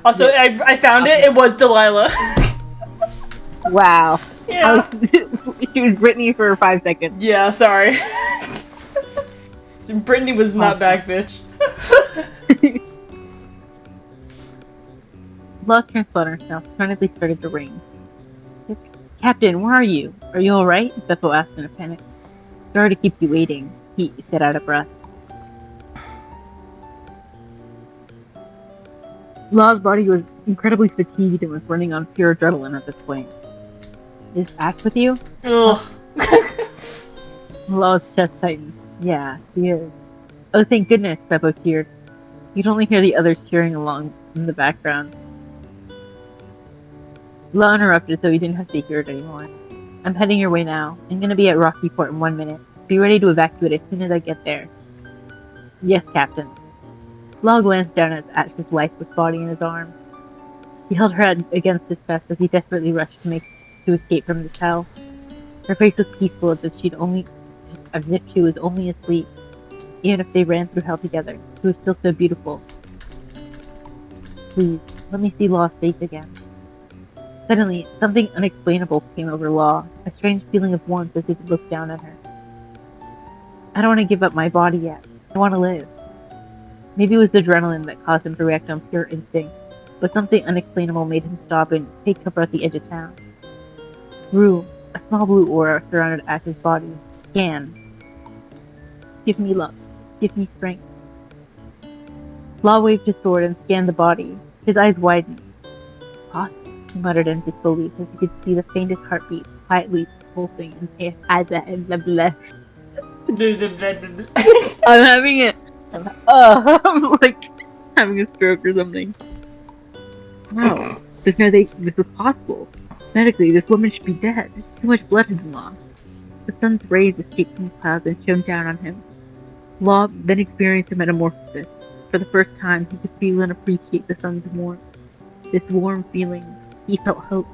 Also, I found it. It was Delilah. Wow. Yeah. She was Brittany for 5 seconds. Yeah, sorry. Brittany was not back, bitch. Lost transponder herself, frantically started to ring. Captain, where are you? Are you alright? Beppo asked in a panic. Sorry to keep you waiting, he said out of breath. Law's body was incredibly fatigued and was running on pure adrenaline at this point. Is Axe with you? Ugh. Law's chest tightened. Yeah, he is. Oh, thank goodness, Beppo cheered. You'd only hear the others cheering along in the background. Law interrupted so he didn't have to hear it anymore. I'm heading your way now. I'm gonna be at Rocky Port in 1 minute. Be ready to evacuate as soon as I get there. Yes, Captain. Law glanced down at his lifeless body in his arms. He held her head against his chest as he desperately rushed to escape from this hell. Her face was peaceful as if she was only asleep. Even if they ran through hell together, she was still so beautiful. Please, let me see Law's face again. Suddenly, something unexplainable came over Law, a strange feeling of warmth as if he looked down at her. I don't want to give up my body yet. I want to live. Maybe it was the adrenaline that caused him to react on pure instinct, but something unexplainable made him stop and take cover at the edge of town. Room, a small blue aura surrounded Ash's body. Scan. Give me luck. Give me strength. Law waved his sword and scanned the body. His eyes widened. Possible, he muttered in disbelief as he could see the faintest heartbeat quietly pulsing in his eyes and blah blah. I'm having it. I'm like having a stroke or something. Wow, there's no way this is possible. Medically, this woman should be dead. Too much blood has been lost. The sun's rays escaped from the clouds and shone down on him. Law then experienced a metamorphosis. For the first time, he could feel and appreciate the sun's warmth. This warm feeling, he felt hope.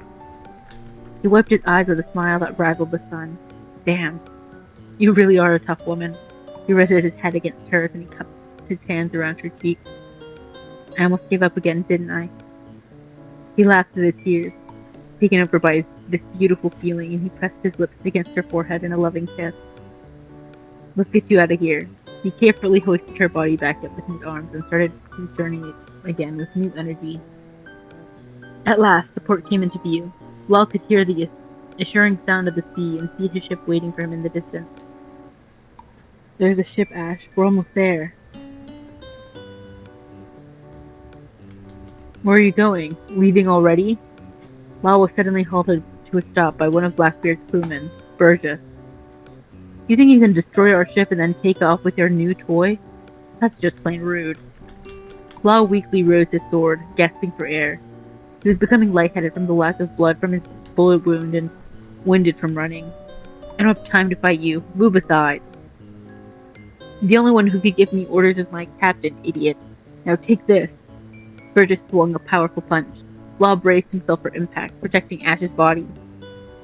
He wiped his eyes with a smile that rivaled the sun. Damn. You really are a tough woman. He rested his head against hers and he cupped his hands around her cheeks. I almost gave up again, didn't I? He laughed through the tears, taken over by this beautiful feeling, and he pressed his lips against her forehead in a loving kiss. Let's get you out of here. He carefully hoisted her body back up with his arms and started his journey again with new energy. At last, the port came into view. Lal could hear the assuring sound of the sea and see his ship waiting for him in the distance. There's the ship, Ash. We're almost there. Where are you going? Leaving already? Lal was suddenly halted to a stop by one of Blackbeard's crewmen, Burgess. You think you can destroy our ship and then take off with your new toy? That's just plain rude. Lal weakly raised his sword, gasping for air. He was becoming lightheaded from the lack of blood from his bullet wound and winded from running. I don't have time to fight you. Move aside. The only one who could give me orders is my captain, idiot. Now take this. Burgess swung a powerful punch. Law braced himself for impact, protecting Ash's body.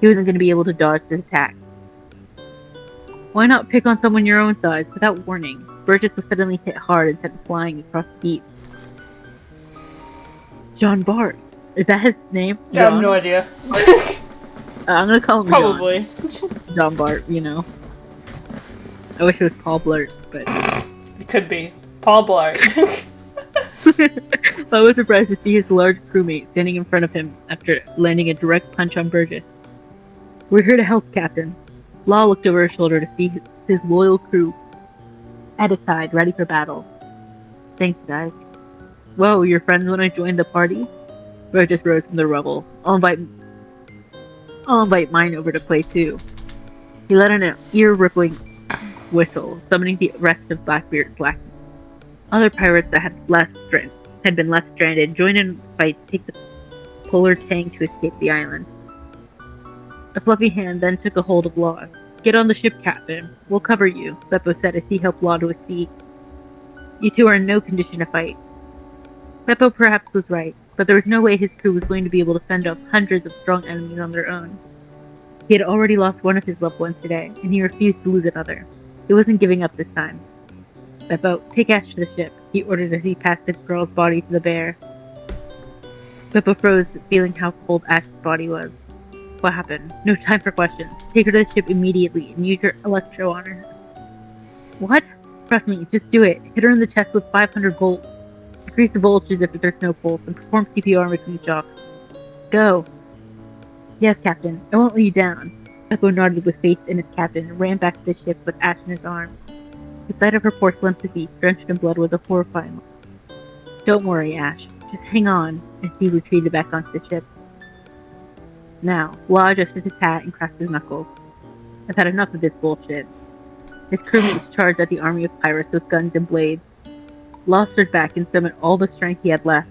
He wasn't going to be able to dodge this attack. Why not pick on someone your own size without warning? Burgess was suddenly hit hard and sent flying across the seat. John Bart. Is that his name? I have no idea. I'm gonna call him Probably. John Bart, you know. I wish it was Paul Blart, but... It could be. Paul Blart. I was surprised to see his large crewmate standing in front of him after landing a direct punch on Burgess. We're here to help, Captain. Law looked over his shoulder to see his loyal crew at his side, ready for battle. Thanks, guys. Whoa, your friends want to join the party? Burgess rose from the rubble. I'll invite mine over to play too. He let out an ear-rippling whistle, summoning the rest of Blackbeard's black. Other pirates that had been left stranded joined in the fight to take the polar tang to escape the island. A fluffy hand then took a hold of Law. Get on the ship, Captain. We'll cover you, Beppo said as he helped Law to his feet. You two are in no condition to fight. Beppo perhaps was right, but there was no way his crew was going to be able to fend off hundreds of strong enemies on their own. He had already lost one of his loved ones today, and he refused to lose another. He wasn't giving up this time. Beppo, take Ash to the ship, he ordered as he passed the girl's body to the bear. Beppo froze, feeling how cold Ash's body was. What happened? No time for questions. Take her to the ship immediately and use your electro on her. What? Trust me, just do it. Hit her in the chest with 500 volts. Increase the voltage if there's no pulse, and perform CPR in between shocks. Go. Yes, Captain. I won't let you down. Beppo nodded with faith in his captain and ran back to the ship with Ash in his arms. The sight of her porcelain physique, drenched in blood, was a horrifying one. Don't worry, Ash. Just hang on, as he retreated back onto the ship. Now, Law adjusted his hat and cracked his knuckles. I've had enough of this bullshit. His crewmates charged at the army of pirates with guns and blades. Law stood back and summoned all the strength he had left.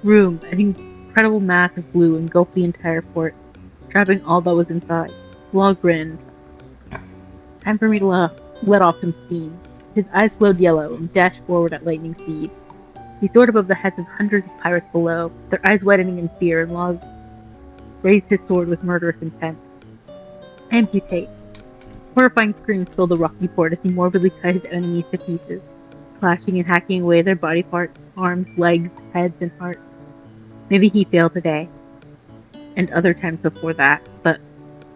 An incredible mass of blue engulfed the entire port, trapping all that was inside. Law grinned. Time for me to let off some steam. His eyes glowed yellow and dashed forward at lightning speed. He soared above the heads of hundreds of pirates below, their eyes widening in fear, and Law raised his sword with murderous intent. Amputate. Horrifying screams filled the rocky port as he morbidly cut his enemies to pieces, slashing and hacking away their body parts, arms, legs, heads, and hearts. Maybe he failed today, and other times before that, but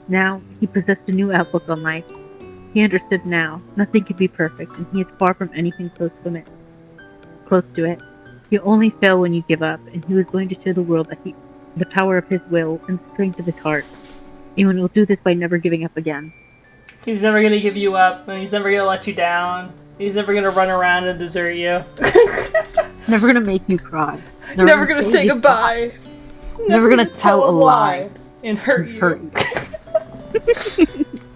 now he possessed a new outlook on life. He understood now, nothing could be perfect, and he is far from anything close to it. You only fail when you give up, and he was going to show the world that the power of his will and the strength of his heart. And he will do this by never giving up again. He's never gonna give you up, and he's never gonna let you down. He's never gonna run around and desert you. Never gonna make you cry. Never gonna say goodbye. Never gonna tell a lie and hurt you.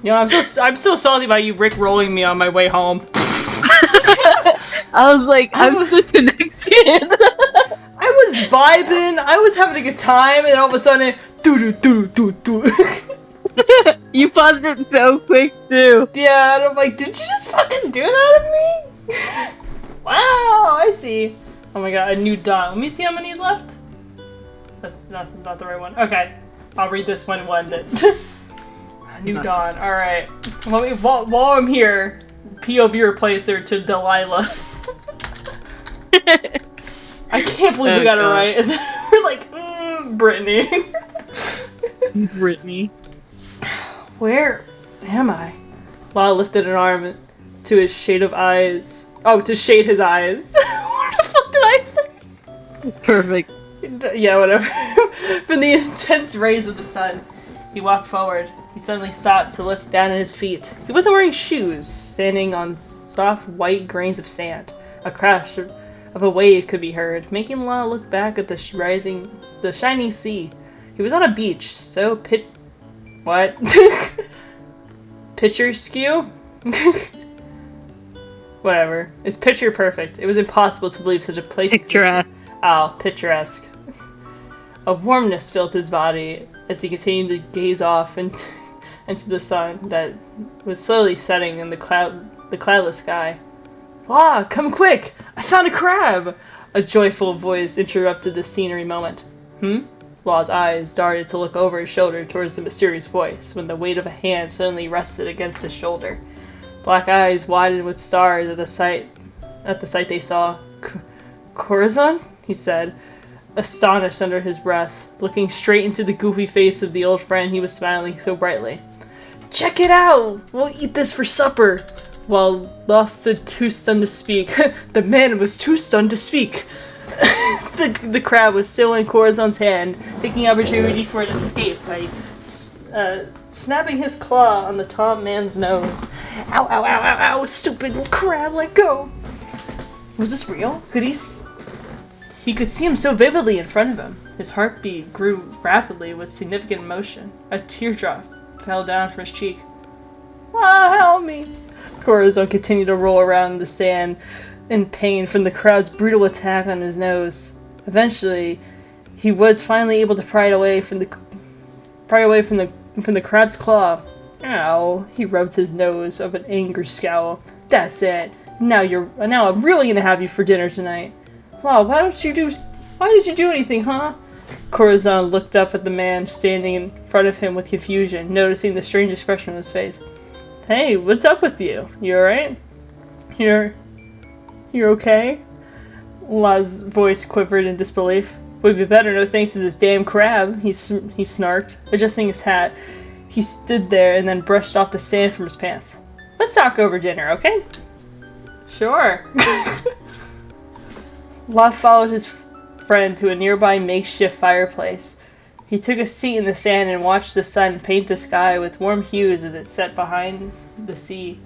You know, I'm so salty about you Rick rolling me on my way home. I was like, I'm such a next kid. I was vibing, I was having a good time, and all of a sudden, do. You paused it so quick too. Yeah, and I'm like, did you just fucking do that to me? Wow, I see. Oh my god, a new dot. Let me see how many is left. That's not the right one. Okay, I'll read this one. A New Dawn. Alright. While I'm here, POV replacer to Delilah. I can't believe we got it right. We're like, Brittany. Brittany. Where am I? Law lifted an arm to his shade of eyes. Oh, to shade his eyes. What the fuck did I say? Perfect. Yeah, whatever. From the intense rays of the sun, he walked forward. He suddenly stopped to look down at his feet. He wasn't wearing shoes, standing on soft white grains of sand. A crash of a wave could be heard, making Law look back at the shining sea. He was on a beach, so what? Picture skew? Whatever. It's picture perfect. It was impossible to believe such a place Picturesque. Oh, picturesque. A warmness filled his body as he continued to gaze off into the sun that was slowly setting in the cloudless sky. Ah, come quick! I found a crab! A joyful voice interrupted the scenery moment. Law's eyes darted to look over his shoulder towards the mysterious voice when the weight of a hand suddenly rested against his shoulder. Black eyes widened with stars at the sight they saw. Corazon? He said, astonished under his breath, looking straight into the goofy face of the old friend he was smiling so brightly. Check it out! We'll eat this for supper! While Law stood too stunned to speak. The man was too stunned to speak. The crab was still in Corazon's hand, taking opportunity for an escape by snapping his claw on the tall man's nose. Ow, ow, ow, ow, ow, stupid crab, let go! Was this real? He could see him so vividly in front of him. His heartbeat grew rapidly with significant emotion. A teardrop fell down from his cheek. Ah, help me! Corazon continued to roll around in the sand in pain from the crowd's brutal attack on his nose. Eventually, he was finally able to pry away from the crab's claw. Ow! He rubbed his nose of an angry scowl. That's it. Now I'm really gonna have you for dinner tonight. Wow, why did you do anything, huh? Corazon looked up at the man standing in front of him with confusion, noticing the strange expression on his face. Hey, what's up with you? You alright? You're okay? Law's voice quivered in disbelief. We'd be better no thanks to this damn crab, he snarked. Adjusting his hat, he stood there and then brushed off the sand from his pants. Let's talk over dinner, okay? Sure. Law followed his friend to a nearby makeshift fireplace. He took a seat in the sand and watched the sun paint the sky with warm hues as it set behind the sea.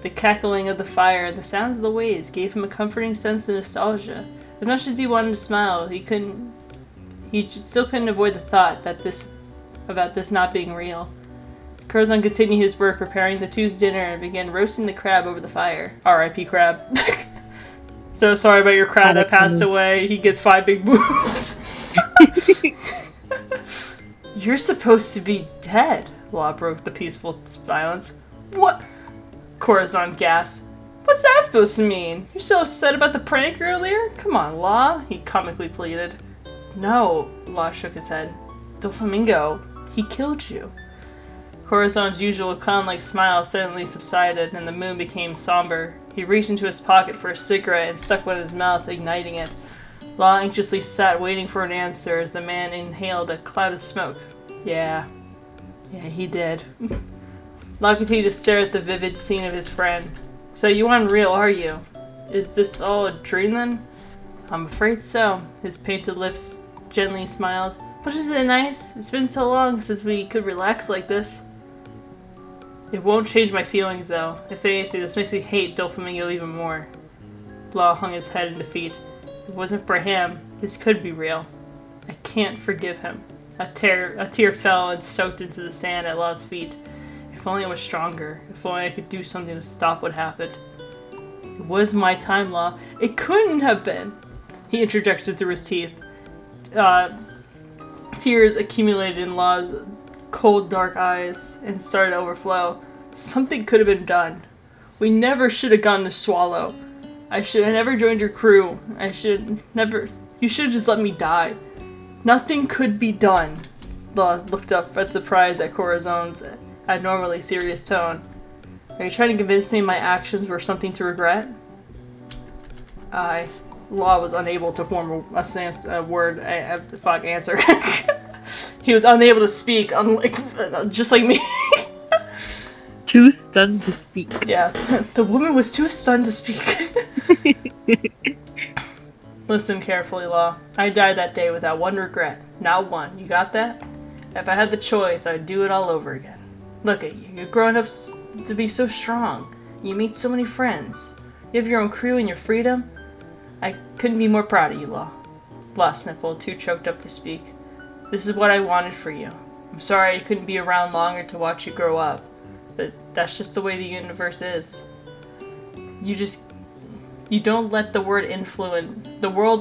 The cackling of the fire and the sounds of the waves gave him a comforting sense of nostalgia. As much as he wanted to smile, he still couldn't avoid the thought about this not being real. Corazon continued his work preparing the two's dinner and began roasting the crab over the fire. R.I.P. crab. So sorry about your crab that passed away. He gets 5 big boobs. You're supposed to be dead. Law broke the peaceful silence. What? Corazon gasped. What's that supposed to mean? You're so upset about the prank earlier? Come on, Law, he comically pleaded. No, Law shook his head. Doflamingo, he killed you. Corazon's usual clown-like smile suddenly subsided and the moon became somber. He reached into his pocket for a cigarette and stuck one in his mouth, igniting it. Law anxiously sat waiting for an answer as the man inhaled a cloud of smoke. Yeah, he did. Law continued to stare at the vivid scene of his friend. So you aren't real, are you? Is this all a dream then? I'm afraid so. His painted lips gently smiled. But isn't it nice? It's been so long since we could relax like this. It won't change my feelings though. If anything, this makes me hate Doflamingo even more. Law hung his head in defeat. If it wasn't for him, this could be real. I can't forgive him. A tear fell and soaked into the sand at Law's feet. If only I was stronger. If only I could do something to stop what happened. It was my time, Law. It couldn't have been. He interjected through his teeth. Tears accumulated in Law's cold, dark eyes and started to overflow. Something could have been done. We never should have gone to Swallow. I should have never joined your crew. You should have just let me die. Nothing could be done. Law looked up at surprise at Corazon's a normally serious tone. Are you trying to convince me my actions were something to regret? Law was unable to form a word. Answer. He was unable to speak, just like me. Too stunned to speak. Yeah, the woman was too stunned to speak. Listen carefully, Law. I died that day without one regret. Not one. You got that? If I had the choice, I'd do it all over again. Look at you. You've grown up to be so strong. You meet so many friends. You have your own crew and your freedom. I couldn't be more proud of you, Law. Law sniffled, too choked up to speak. This is what I wanted for you. I'm sorry I couldn't be around longer to watch you grow up, but that's just the way the universe is. You don't let the world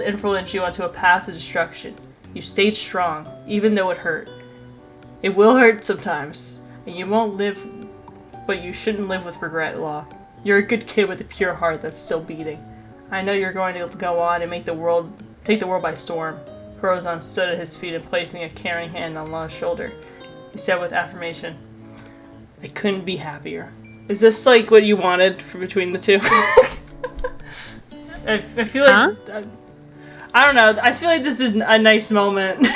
influence you onto a path of destruction. You stayed strong, even though it hurt. It will hurt sometimes, and you won't live, but you shouldn't live with regret, Law. You're a good kid with a pure heart that's still beating. I know you're going to go on and take the world by storm. Corazon stood at his feet and placing a caring hand on Law's shoulder. He said with affirmation, I couldn't be happier. Is this like what you wanted for between the two? I feel like... Huh? I don't know. I feel like this is a nice moment.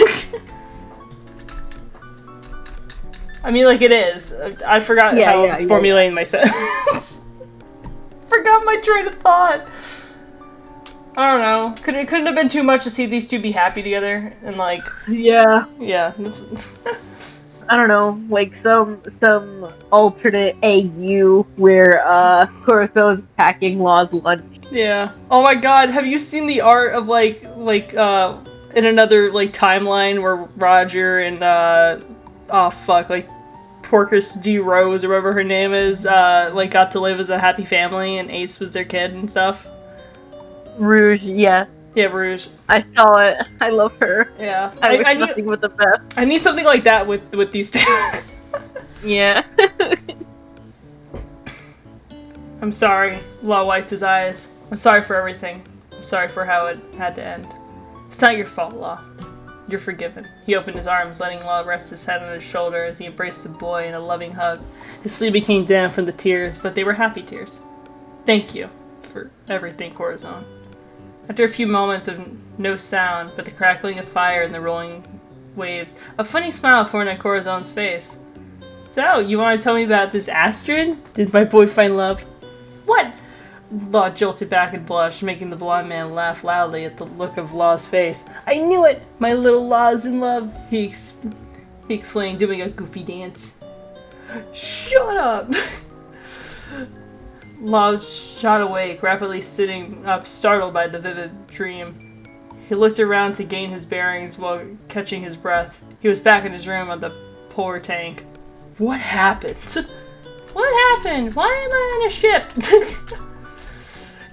I mean, like, it is. I forgot how I was formulating my sentence. Forgot my train of thought. I don't know. Couldn't have been too much to see these two be happy together and like. Yeah. Yeah. I don't know, like some alternate AU where Corazon's packing Law's lunch. Yeah. Oh my God, have you seen the art of like in another like timeline where Roger and Porcus D. Rose or whatever her name is like got to live as a happy family and Ace was their kid and stuff? Rouge, yeah. Yeah, Rouge. I saw it. I love her. Yeah. I wish nothing but the best. I need something like that with these two. Yeah. I'm sorry. Law wiped his eyes. I'm sorry for everything. I'm sorry for how it had to end. It's not your fault, Law. You're forgiven. He opened his arms, letting Law rest his head on his shoulder as he embraced the boy in a loving hug. His sleeve became dim from the tears, but they were happy tears. Thank you for everything, Corazon. After a few moments of no sound but the crackling of fire and the rolling waves, a funny smile formed on Corazon's face. So, you want to tell me about this Astrid? Did my boy find love? What? Law jolted back and blushed, making the blonde man laugh loudly at the look of Law's face. I knew it! My little Law's in love! He exclaimed, doing a goofy dance. Shut up! Law shot awake, rapidly sitting up, startled by the vivid dream. He looked around to gain his bearings while catching his breath. He was back in his room on the polar tank. What happened? What happened? Why am I on a ship?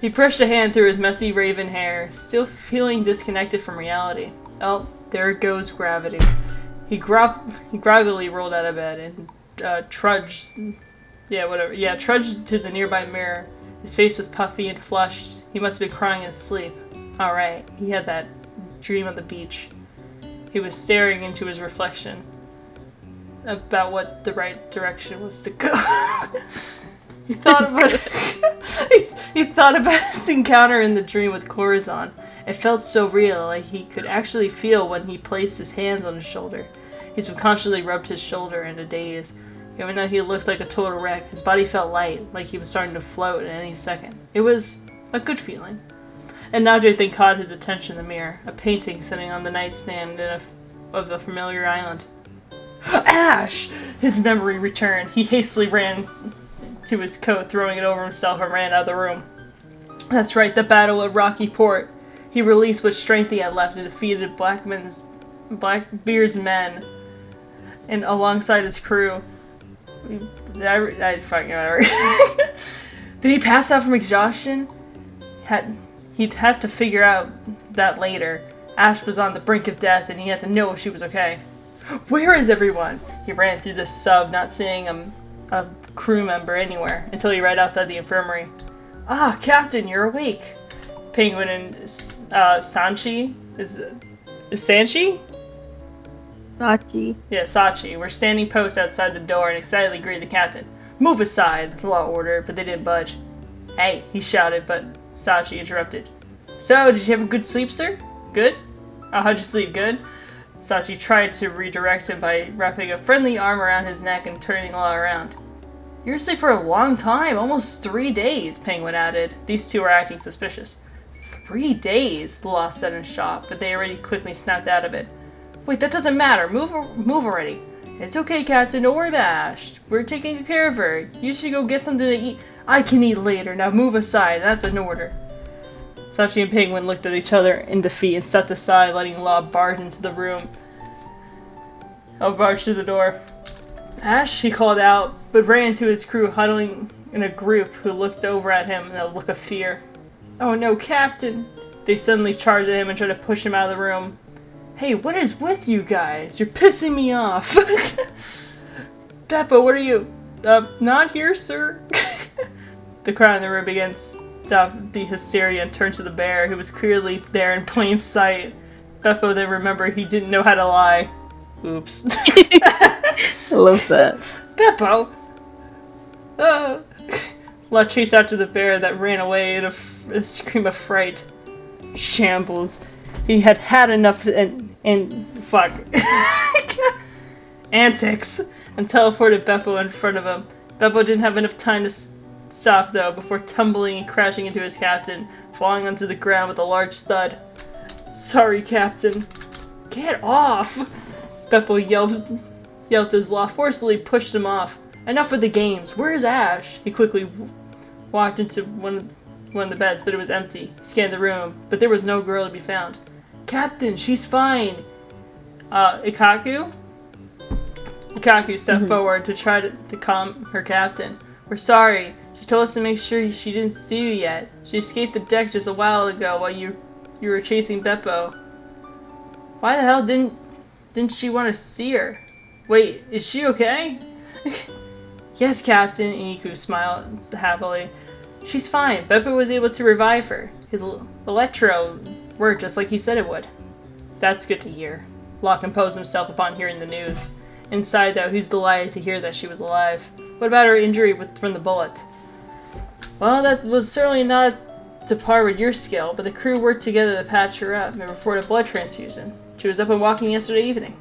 He pushed a hand through his messy raven hair, still feeling disconnected from reality. Oh, there goes gravity. He groggily rolled out of bed and trudged to the nearby mirror. His face was puffy and flushed. He must have been crying in his sleep. Alright, he had that dream on the beach. He was staring into his reflection about what the right direction was to go. He thought about his encounter in the dream with Corazon. It felt so real, like he could actually feel when he placed his hands on his shoulder. He subconsciously rubbed his shoulder in a daze. Even though he looked like a total wreck, his body felt light, like he was starting to float at any second. It was a good feeling. And now thing caught his attention in the mirror, a painting sitting on the nightstand of a familiar island. Ash! His memory returned. He hastily ran to his coat, throwing it over himself, and ran out of the room. That's right, the battle at Rocky Port. He released what strength he had left and defeated Blackbeard's men, and alongside his crew. I fucking know. Did he pass out from exhaustion? He'd have to figure out that later. Ash was on the brink of death, and he had to know if she was okay. Where is everyone? He ran through the sub, not seeing a crew member anywhere, until he right outside the infirmary. Ah, Captain, you're awake. Penguin and Sanchi? Is Sanchi? Sachi. Yeah, Sachi were standing post outside the door and excitedly greeted the captain. "Move aside," the law ordered, but they didn't budge. "Hey," he shouted, but Sachi interrupted. "So, did you have a good sleep, sir? Good? Oh, how'd you sleep? Good?" Sachi tried to redirect him by wrapping a friendly arm around his neck and turning the law around. "You were asleep for a long time, almost 3 days," Penguin added. These two were acting suspicious. 3 days, the law said in shock, but they already quickly snapped out of it. "Wait, that doesn't matter. Move already." "It's okay, Captain. Don't worry about Ash. We're taking good care of her. You should go get something to eat." "I can eat later. Now move aside. That's an order." Sachi and Penguin looked at each other in defeat and stepped aside, letting Law barge into the room. Barge to the door. "Ash," he called out, but ran into his crew huddling in a group who looked over at him in a look of fear. "Oh no, Captain!" They suddenly charged at him and tried to push him out of the room. "Hey, what is with you guys? You're pissing me off." "Beppo, what are you?" Not here, sir." The crowd in the room began to stop the hysteria and turned to the bear, who was clearly there in plain sight. Beppo then remembered he didn't know how to lie. Oops. I love that. "Beppo!" La chased after the bear that ran away in a scream of fright. Shambles. He had had enough and fuck. Antics. And teleported Beppo in front of him. Beppo didn't have enough time to stop, though, before tumbling and crashing into his captain, falling onto the ground with a large thud. "Sorry, Captain." "Get off!" Beppo yelled as Law forcibly pushed him off. "Enough with the games. Where's Ash?" He quickly walked into one of the beds, but it was empty. He scanned the room, but there was no girl to be found. "Captain, she's fine." Ikaku? Ikaku stepped forward to try to calm her captain. "We're sorry. She told us to make sure she didn't see you yet. She escaped the deck just a while ago while you were chasing Beppo." "Why the hell didn't she want to see her? Wait, is she okay?" "Yes, Captain," Iniku smiled happily. "She's fine. Beppo was able to revive her. His electro worked just like you said it would." "That's good to hear." Law composed himself upon hearing the news. Inside, though, he's delighted to hear that she was alive. "What about her injury from the bullet?" "Well, that was certainly not to par with your skill, but the crew worked together to patch her up and report a blood transfusion. She was up and walking yesterday evening."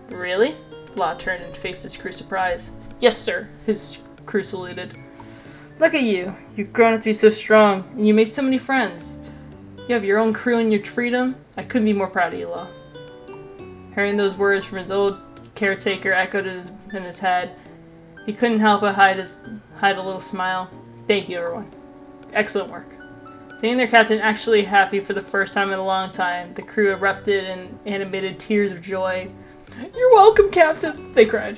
"Really?" Law turned and faced his crew surprise. "Yes, sir," his crew saluted. "Look at you. You've grown up to be so strong, and you made so many friends. You have your own crew and your freedom. I couldn't be more proud of you, Law." Hearing those words from his old caretaker echoed in his head. He couldn't help but hide a little smile. "Thank you, everyone. Excellent work." Seeing their captain actually happy for the first time in a long time, the crew erupted in animated tears of joy. "You're welcome, Captain," they cried.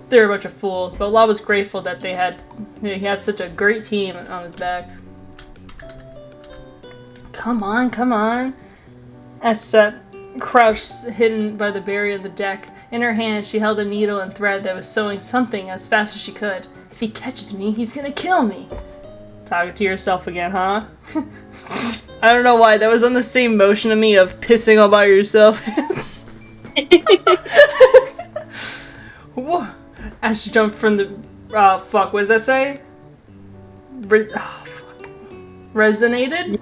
They were a bunch of fools, but Law was grateful that he had such a great team on his back. Come on. Ash sat crouched, hidden by the barrier of the deck. In her hand, she held a needle and thread that was sewing something as fast as she could. "If he catches me, he's gonna kill me." Talking to yourself again, huh? I don't know why, that was on the same motion to me of pissing all by yourself. Whoa. Ash jumped from the... fuck, what does that say? Fuck. Resonated?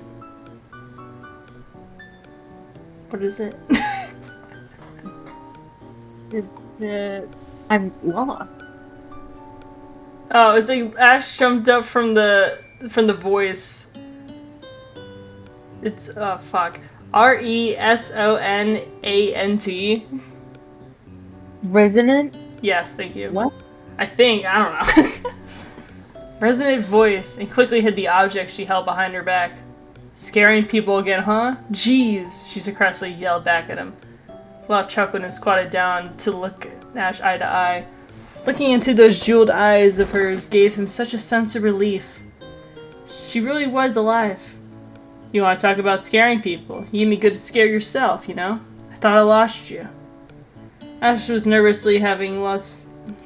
What is it? I'm lost. Oh, it's like Ash jumped up from the voice. It's fuck. RESONANT. Resonant? Yes, thank you. What? I don't know. Resonant voice, and quickly hid the object she held behind her back. "Scaring people again, huh? Jeez," she sarcastically yelled back at him. Law chuckled and squatted down to look Ash eye to eye. Looking into those jeweled eyes of hers gave him such a sense of relief. She really was alive. "You want to talk about scaring people? You gave me good to scare yourself, you know? I thought I lost you." Ash was nervously having Law's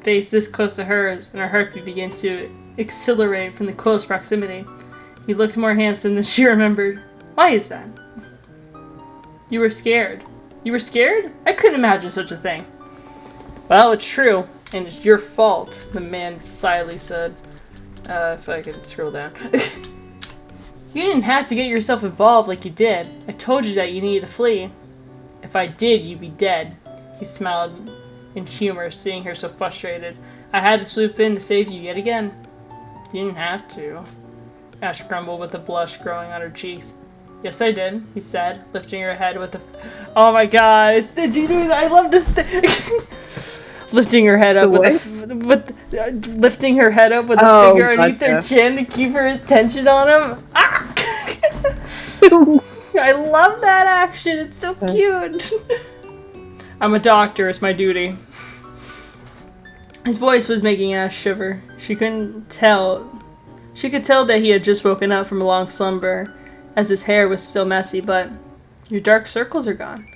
face this close to hers, and her heartbeat began to accelerate from the close proximity. He looked more handsome than she remembered. "Why is that?" "You were scared. You were scared? I couldn't imagine such a thing. Well, it's true, and it's your fault, the man slyly said. If I could scroll down. You didn't have to get yourself involved like you did. I told you that you needed to flee. If I did, you'd be dead. He smiled in humor, seeing her so frustrated. I had to swoop in to save you yet again. You didn't have to. Ash grumbled with a blush growing on her cheeks. Yes, I did, he said, lifting her head with the... Oh my god, it's the doing that. I love this thing. Lifting her head up lifting her head up with a finger underneath her chin to keep her attention on him. Ah! I love that action. It's so cute. I'm a doctor. It's my duty. His voice was making Ash shiver. She could tell that he had just woken up from a long slumber, as his hair was still messy, but your dark circles are gone.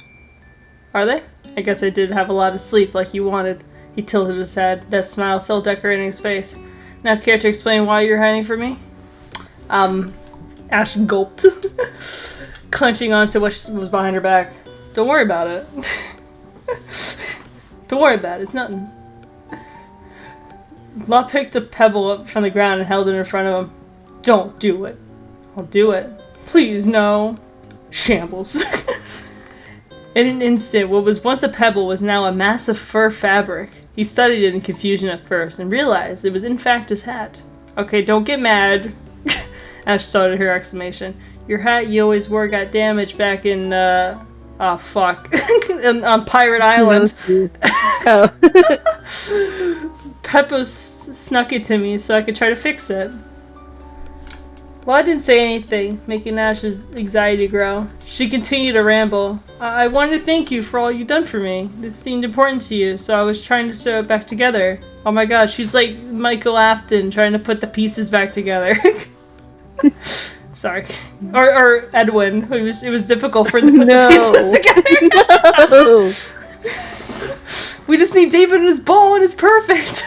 Are they? I guess I did have a lot of sleep like you wanted. He tilted his head, that smile still decorating his face. Now care to explain why you're hiding from me? Ash gulped, clenching onto what was behind her back. Don't worry about it. Don't worry about it, it's nothing. La picked a pebble up from the ground and held it in front of him. Don't do it. I'll do it. Please, no. Shambles. In an instant, what was once a pebble was now a mass of fur fabric. He studied it in confusion at first and realized it was in fact his hat. Okay, don't get mad. Ash started her exclamation. Your hat you always wore got damaged back in, oh fuck. on Pirate Island. Oh. Peppa snuck it to me so I could try to fix it. Well, I didn't say anything, making Ash's anxiety grow. She continued to ramble. I wanted to thank you for all you've done for me. This seemed important to you, so I was trying to sew it back together. Oh my god, she's like Michael Afton trying to put the pieces back together. Sorry. Or Edwin. It was difficult for them to put the pieces together. No. We just need David and his ball and it's perfect.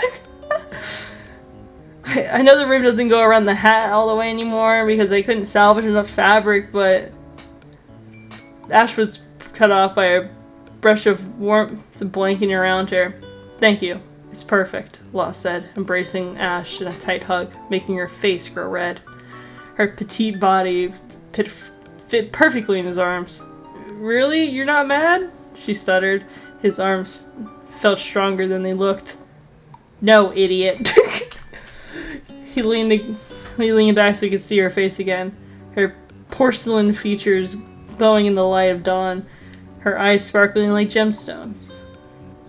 I know the rim doesn't go around the hat all the way anymore because I couldn't salvage enough fabric, but Ash was cut off by a brush of warmth blanketing around her. Thank you. It's perfect, Law said, embracing Ash in a tight hug, making her face grow red. Her petite body fit perfectly in his arms. Really? You're not mad? She stuttered. His arms felt stronger than they looked. No, idiot. He leaned back so he could see her face again. Her porcelain features glowing in the light of dawn. Her eyes sparkling like gemstones.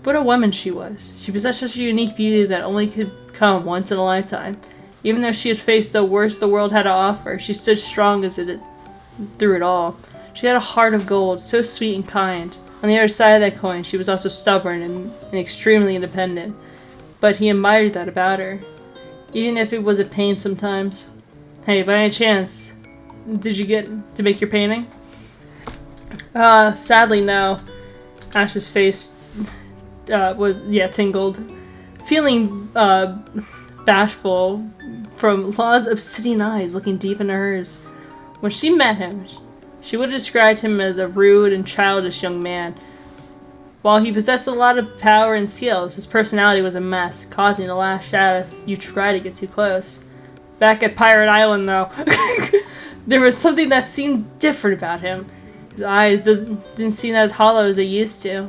What a woman she was. She possessed such a unique beauty that only could come once in a lifetime. Even though she had faced the worst the world had to offer, she stood strong through it all. She had a heart of gold, so sweet and kind. On the other side of that coin, she was also stubborn and extremely independent. But he admired that about her. Even if it was a pain sometimes. Hey, by any chance, did you get to make your painting? Sadly no. Ash's face tingled. Feeling bashful from Law's obsidian eyes looking deep into hers. When she met him, she would have described him as a rude and childish young man. While he possessed a lot of power and skills, his personality was a mess, causing to lash out if you try to get too close. Back at Pirate Island, though, there was something that seemed different about him. His eyes didn't seem as hollow as they used to.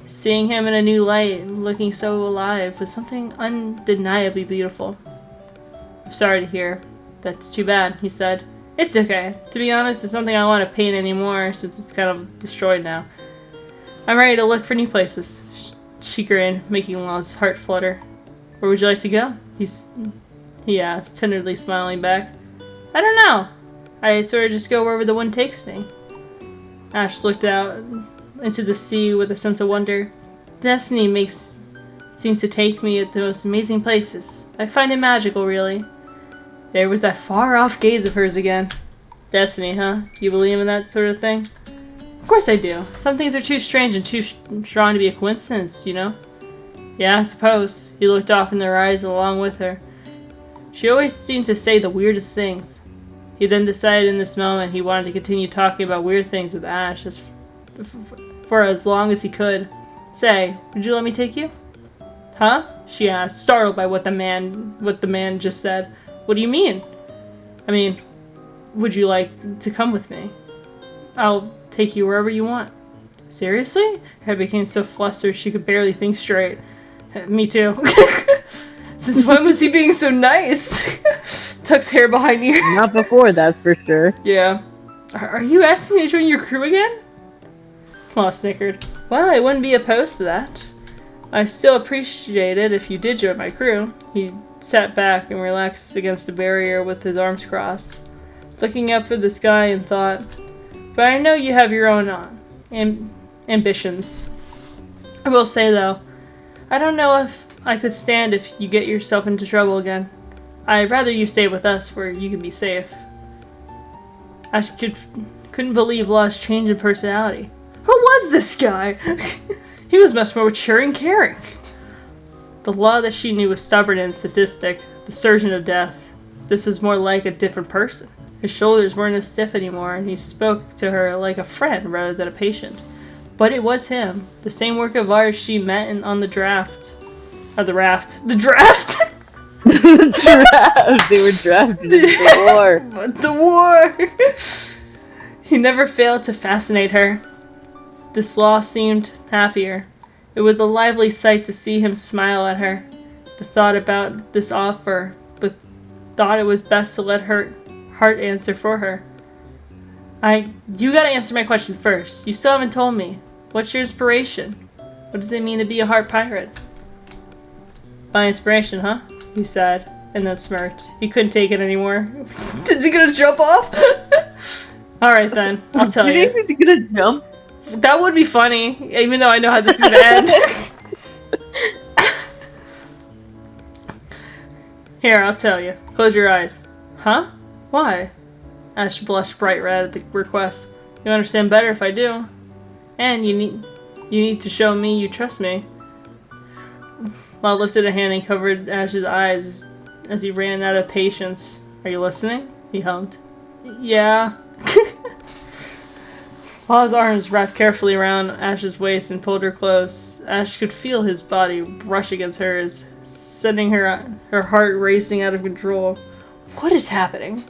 Seeing him in a new light, looking so alive, was something undeniably beautiful. I'm sorry to hear. That's too bad, he said. It's okay. To be honest, it's something I don't want to paint anymore, since it's kind of destroyed now. I'm ready to look for new places. She grinned, making Law's heart flutter. Where would you like to go? He asked, tenderly smiling back. I don't know. I sort of just go wherever the wind takes me. Ash looked out into the sea with a sense of wonder. Destiny seems to take me at the most amazing places. I find it magical, really. There was that far-off gaze of hers again. Destiny, huh? You believe in that sort of thing? Of course I do. Some things are too strange and too strong to be a coincidence, you know? Yeah, I suppose. He looked off in their eyes along with her. She always seemed to say the weirdest things. He then decided in this moment he wanted to continue talking about weird things with Ash for as long as he could. Say, would you let me take you? Huh? She asked, startled by what the man just said. What do you mean? I mean, would you like to come with me? I'll take you wherever you want. Seriously? Her head became so flustered she could barely think straight. Me too. Since when was he being so nice? Tucks hair behind ear. Not before, that's for sure. Yeah. Are you asking me to join your crew again? Law snickered. Well, I wouldn't be opposed to that. I still appreciate it if you did join my crew. He sat back and relaxed against the barrier with his arms crossed, looking up at the sky and thought, but I know you have your own ambitions. I will say, though, I don't know if I could stand if you get yourself into trouble again. I'd rather you stay with us where you can be safe. I couldn't believe Law's change in personality. Who was this guy? He was much more mature and caring. The Law that she knew was stubborn and sadistic, the surgeon of death. This was more like a different person. His shoulders weren't as stiff anymore, and he spoke to her like a friend rather than a patient. But it was him, the same work of art she met on the draft. The raft. The draft! The draft! They were drafted in the war. The war! He never failed to fascinate her. This Law seemed happier. It was a lively sight to see him smile at her. The thought about this offer, but thought it was best to let her heart answer for her. You gotta answer my question first. You still haven't told me. What's your inspiration? What does it mean to be a heart pirate? My inspiration, huh? He said, and then smirked. He couldn't take it anymore. Is he gonna jump off? Alright then, I'll tell you. Do you think he's gonna jump? That would be funny, even though I know how this is gonna end. Here, I'll tell you. Close your eyes. Huh? Why? Ash blushed bright red at the request. You'll understand better if I do. And you need to show me you trust me. Law lifted a hand and covered Ash's eyes as he ran out of patience. Are you listening? He hummed. Yeah. Law's arms wrapped carefully around Ash's waist and pulled her close. Ash could feel his body brush against hers, sending her heart racing out of control. What is happening?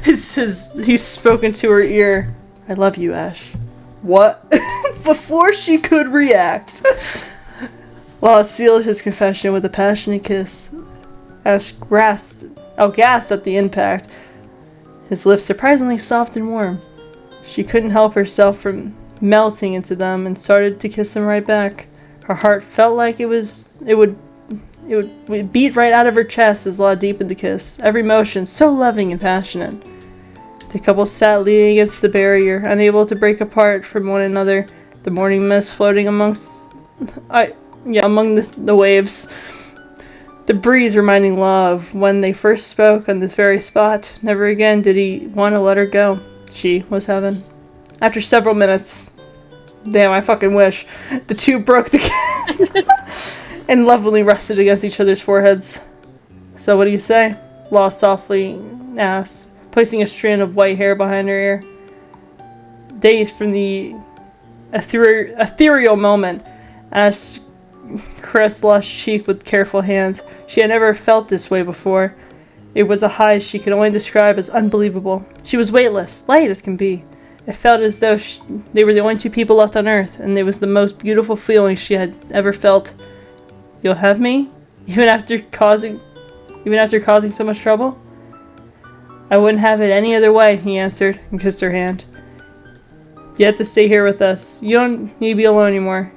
He spoke into her ear. I love you, Ash. What? Before she could react. Law sealed his confession with a passionate kiss. Ash gasped at the impact, his lips surprisingly soft and warm. She couldn't help herself from melting into them and started to kiss him right back. Her heart felt like it would beat right out of her chest as Law deepened the kiss, every motion so loving and passionate. The couple sat leaning against the barrier, unable to break apart from one another, the morning mist floating among the waves. The breeze reminding Law of when they first spoke on this very spot. Never again did he want to let her go. She was heaven. After several minutes, damn, I fucking wish, the two broke the kiss and lovingly rested against each other's foreheads. So what do you say? Law softly asked, placing a strand of white hair behind her ear. Dazed from the ethereal moment, Ash caressed Law's cheek with careful hands. She had never felt this way before. It was a high she could only describe as unbelievable. She was weightless, light as can be. It felt as though they were the only two people left on Earth, and it was the most beautiful feeling she had ever felt. You'll have me? Even after causing so much trouble? I wouldn't have it any other way, he answered, and kissed her hand. You have to stay here with us. You don't need to be alone anymore.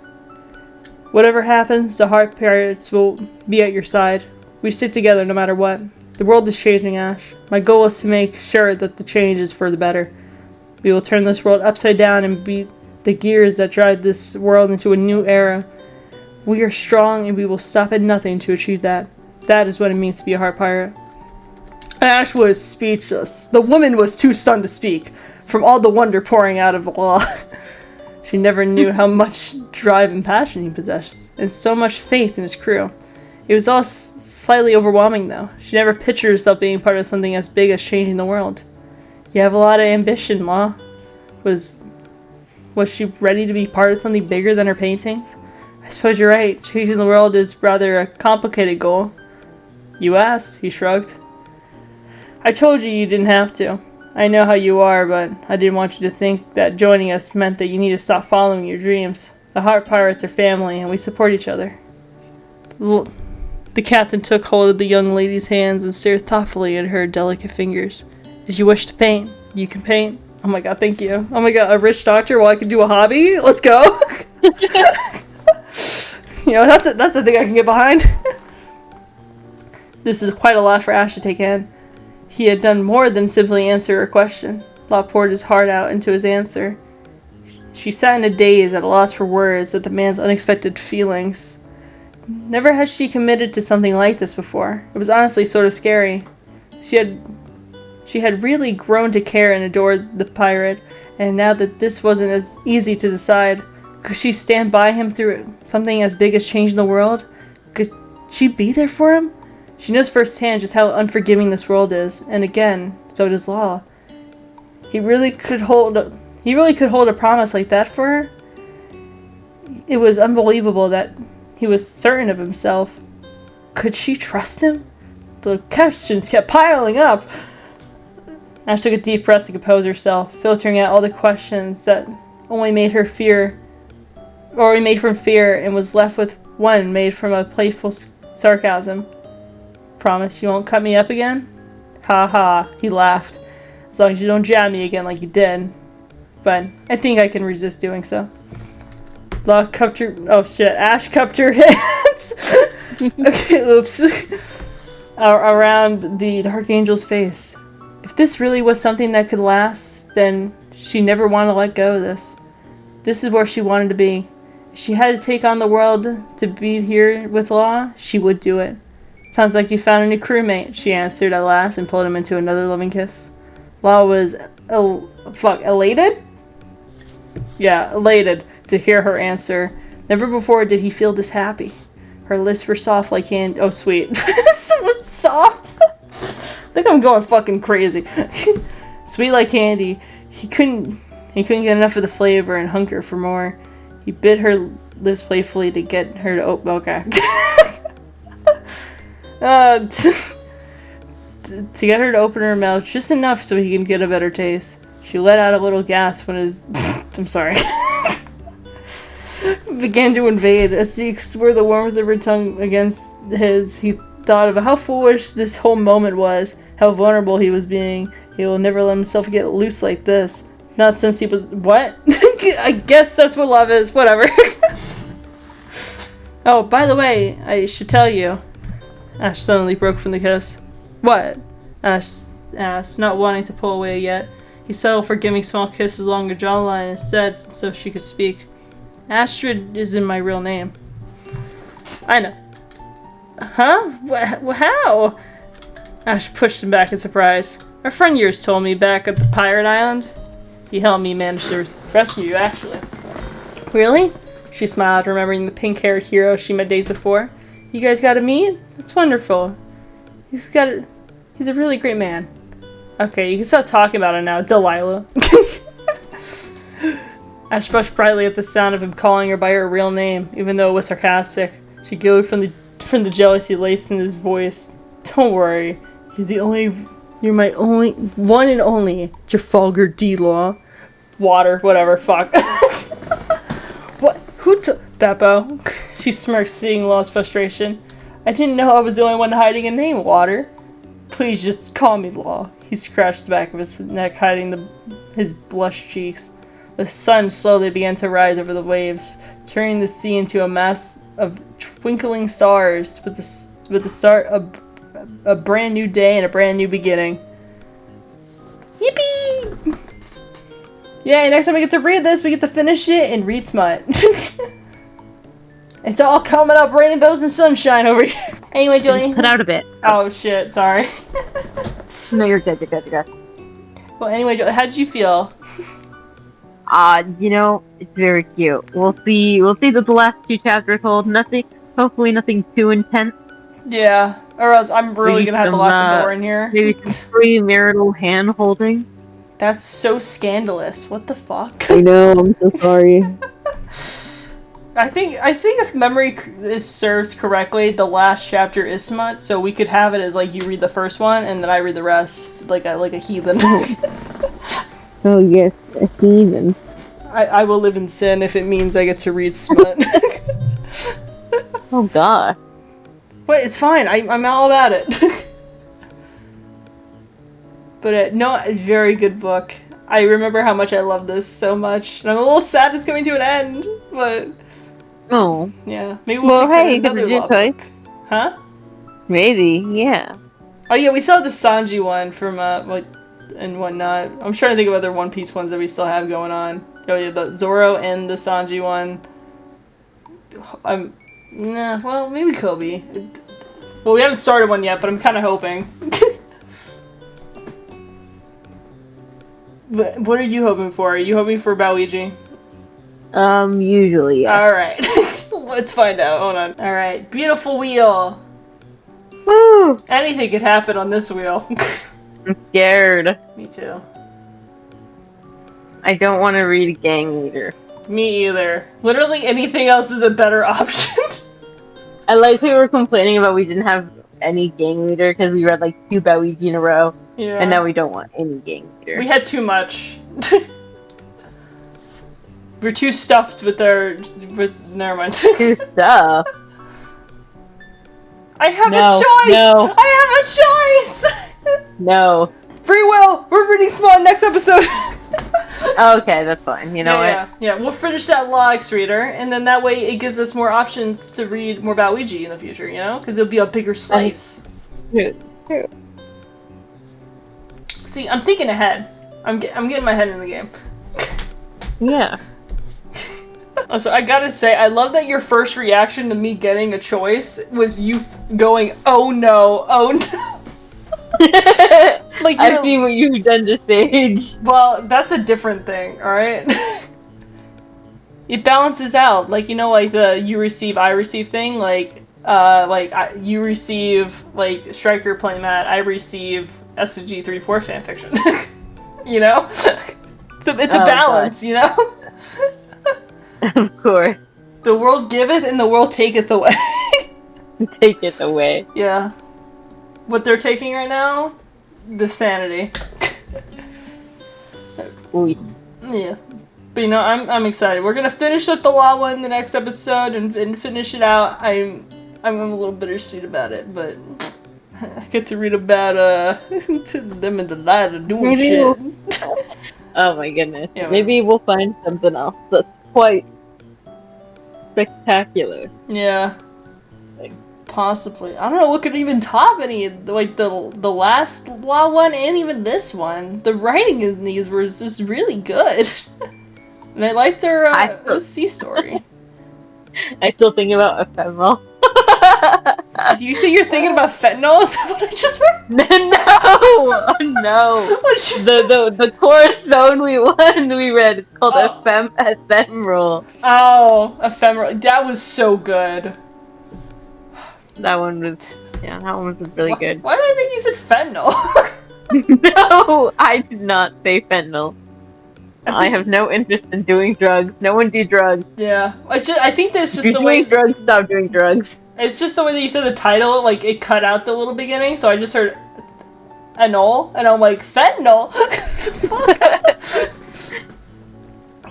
Whatever happens, the Heart Pirates will be at your side. We stick together no matter what. The world is changing, Ash. My goal is to make sure that the change is for the better. We will turn this world upside down and be the gears that drive this world into a new era. We are strong and we will stop at nothing to achieve that. That is what it means to be a heart pirate. Ash was speechless. The woman was too stunned to speak, from all the wonder pouring out of Law. She never knew how much drive and passion he possessed, and so much faith in his crew. It was all slightly overwhelming, though. She never pictured herself being part of something as big as changing the world. You have a lot of ambition, Law. Was she ready to be part of something bigger than her paintings? I suppose you're right. Changing the world is rather a complicated goal. You asked, he shrugged. I told you you didn't have to. I know how you are, but I didn't want you to think that joining us meant that you need to stop following your dreams. The Heart Pirates are family, and we support each other. The captain took hold of the young lady's hands and stared thoughtfully at her delicate fingers. If you wish to paint, you can paint. Oh my god, thank you. Oh my god, a rich doctor while I can do a hobby? Let's go! You know, that's a thing I can get behind. This is quite a lot for Ash to take in. He had done more than simply answer her question. Law poured his heart out into his answer. She sat in a daze at a loss for words at the man's unexpected feelings. Never had she committed to something like this before. It was honestly sort of scary. She had really grown to care and adore the pirate, and now that this wasn't as easy to decide, could she stand by him through something as big as changing the world? Could she be there for him? She knows firsthand just how unforgiving this world is, and again, so does Law. He really could hold a promise like that for her. It was unbelievable that he was certain of himself. Could she trust him? The questions kept piling up. Ash took a deep breath to compose herself, filtering out all the questions that only made from fear, and was left with one made from a playful sarcasm. Promise you won't cut me up again? Ha ha, he laughed. As long as you don't jab me again like you did. But I think I can resist doing so. Ash cupped her hands. Okay, oops. Around the Dark Angel's face. If this really was something that could last, then she never wanted to let go of this. This is where she wanted to be. If she had to take on the world to be here with Law, she would do it. Sounds like you found a new crewmate, she answered at last and pulled him into another loving kiss. Law was elated? Yeah, elated to hear her answer. Never before did he feel this happy. Her lips were soft like candy. Oh, sweet. Soft? I think I'm going fucking crazy. Sweet like candy. He couldn't get enough of the flavor and hunger for more. He bit her lips playfully to get her to open. Okay. To get her to open her mouth just enough so he can get a better taste. She let out a little gasp when his I'm sorry. Began to invade. As he explored the warmth of her tongue against his, he thought of how foolish this whole moment was, how vulnerable he was being. He will never let himself get loose like this. Not since he was what? I guess that's what love is. Whatever. Oh, by the way, I should tell you. Ash suddenly broke from the kiss. What? Ash asked, not wanting to pull away yet. He settled for giving small kisses along her jawline instead, so she could speak. Astrid isn't my real name. I know. Huh? How? Ash pushed him back in surprise. A friend of yours told me back at the pirate island. He helped me manage to rescue you, actually. Really? She smiled, remembering the pink-haired hero she met days before. You guys got to meet? That's wonderful. He's a really great man. Okay, you can stop talking about it now, Delilah. Ash blushed brightly at the sound of him calling her by her real name, even though it was sarcastic. She giggled from the jealousy laced in his voice. Don't worry, you're my only one and only Trafalgar D-Law. Water, whatever, fuck. What? Who took Beppo? She smirked, seeing Law's frustration. I didn't know I was the only one hiding a name, Water. Please just call me Law. He scratched the back of his neck, hiding his blushed cheeks. The sun slowly began to rise over the waves, turning the sea into a mass of twinkling stars with the start of a brand new day and a brand new beginning. Yippee! Yay, next time we get to read this, we get to finish it and read smut. It's all coming up rainbows and sunshine over here. Anyway, Joline. Cut out a bit. Oh shit, sorry. No, you're good. Well, anyway, Joline, how did you feel? It's very cute. We'll see that the last two chapters hold hopefully nothing too intense. Yeah, or else I'm really gonna have to lock the door in here. Maybe some premarital hand holding. That's so scandalous. What the fuck? I know, I'm so sorry. I think if memory serves correctly, the last chapter is smut, so we could have it as like you read the first one and then I read the rest like a heathen. Oh yes, a heathen. I will live in sin if it means I get to read smut. Oh god. But it's fine. I'm all about it. But no, very good book. I remember how much I love this so much, and I'm a little sad it's coming to an end. But Oh. yeah, maybe Well, pick hey, another could you love choice? book. Huh? Maybe, yeah. Oh yeah, we saw the Sanji one from like and whatnot. I'm trying to think of other One Piece ones that we still have going on. Oh yeah, the Zoro and the Sanji one. Well, maybe Kobe. Well, we haven't started one yet, but I'm kind of hoping. But what are you hoping for? Are you hoping for Baoiji? Usually, yeah. Alright. Let's find out. Hold on. Alright. Beautiful wheel. Woo! Anything could happen on this wheel. I'm scared. Me too. I don't want to read Gang Leader. Me either. Literally anything else is a better option. I like we were complaining about we didn't have any Gang Leader because we read like 2 Baoiji in a row. Yeah. And now we don't want any Gang Leader. We had too much. We're too stuffed with never mind. Too stuff. I have a No, choice! no. I have a choice! No. Free will! We're reading small next episode! Okay, that's fine. You know what? Yeah, we'll finish that Law X reader, and then that way it gives us more options to read more about Ouija in the future, you know? Because it'll be a bigger slice. True. See, I'm thinking ahead. I'm getting my head in the game. Yeah. Also, I gotta say, I love that your first reaction to me getting a choice was you going, oh no, oh no. Like I've seen what you've done to Sage. Well, that's a different thing, alright? It balances out. Like, you know, like the you receive, I receive thing? You receive, like, Striker playmat, I receive SG34 fanfiction. You know? It's a balance, God. You know? Of course. The world giveth and the world taketh away. Taketh away. Yeah. What they're taking right now? The sanity. Ooh. Yeah. But you know, I'm excited. We're gonna finish up the Law one in the next episode and finish it out. I'm a little bittersweet about it, but I get to read about them in the light of doing shit. Oh my goodness. Yeah, maybe we'll find something else that's quite spectacular. Yeah. Possibly. I don't know what could even top any, like, the last Law one and even this one. The writing in these was just really good. And I liked her OC story. I still think about ephemeral. Do you say you're thinking about fentanyl? Is that what I just heard? No. What did you say? The chorus zone we read is called Ephemeral. Oh, ephemeral. That was so good. That one was really good. Why did I think you said fentanyl? No, I did not say fentanyl. I have no interest in doing drugs. No one do drugs. Yeah, I think that's just the way. Doing drugs, stop doing drugs. It's just the way that you said the title. Like it cut out the little beginning, so I just heard anol, and I'm like fentanyl.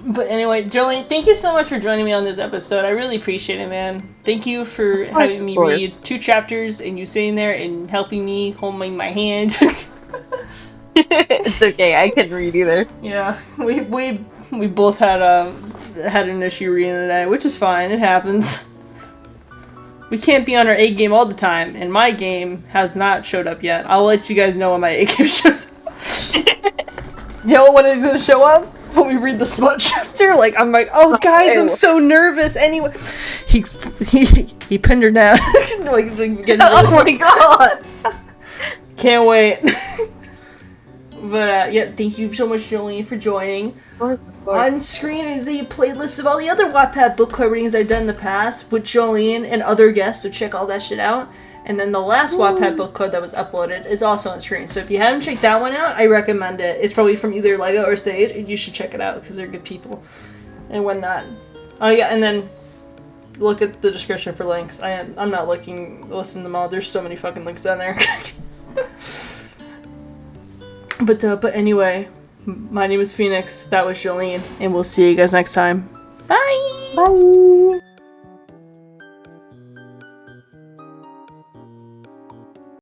But anyway, Joline, thank you so much for joining me on this episode. I really appreciate it, man. Thank you for having me read 2 chapters and you sitting there and helping me, holding my hand. It's okay, I can read either. Yeah, we both had an issue reading today, which is fine. It happens. We can't be on our A game all the time, and my game has not showed up yet. I'll let you guys know when my A game shows up. You know when it's gonna show up? When we read the smut chapter, like I'm like, oh guys, I'm so nervous. Anyway, he pinned her down. like getting really my god! Can't wait. But yeah, thank you so much, Joline, for joining. Of course. On screen is a playlist of all the other Wattpad book club readings I've done in the past with Joline and other guests, so check all that shit out. And then the last Wattpad book club that was uploaded is also on screen. So if you haven't checked that one out, I recommend it. It's probably from either Lego or Stage, and you should check it out because they're good people and whatnot. Oh yeah, and then look at the description for links. I'm not listening to them all. There's so many fucking links down there. But anyway, my name is Phoenix. That was Joline, and we'll see you guys next time. Bye. Bye.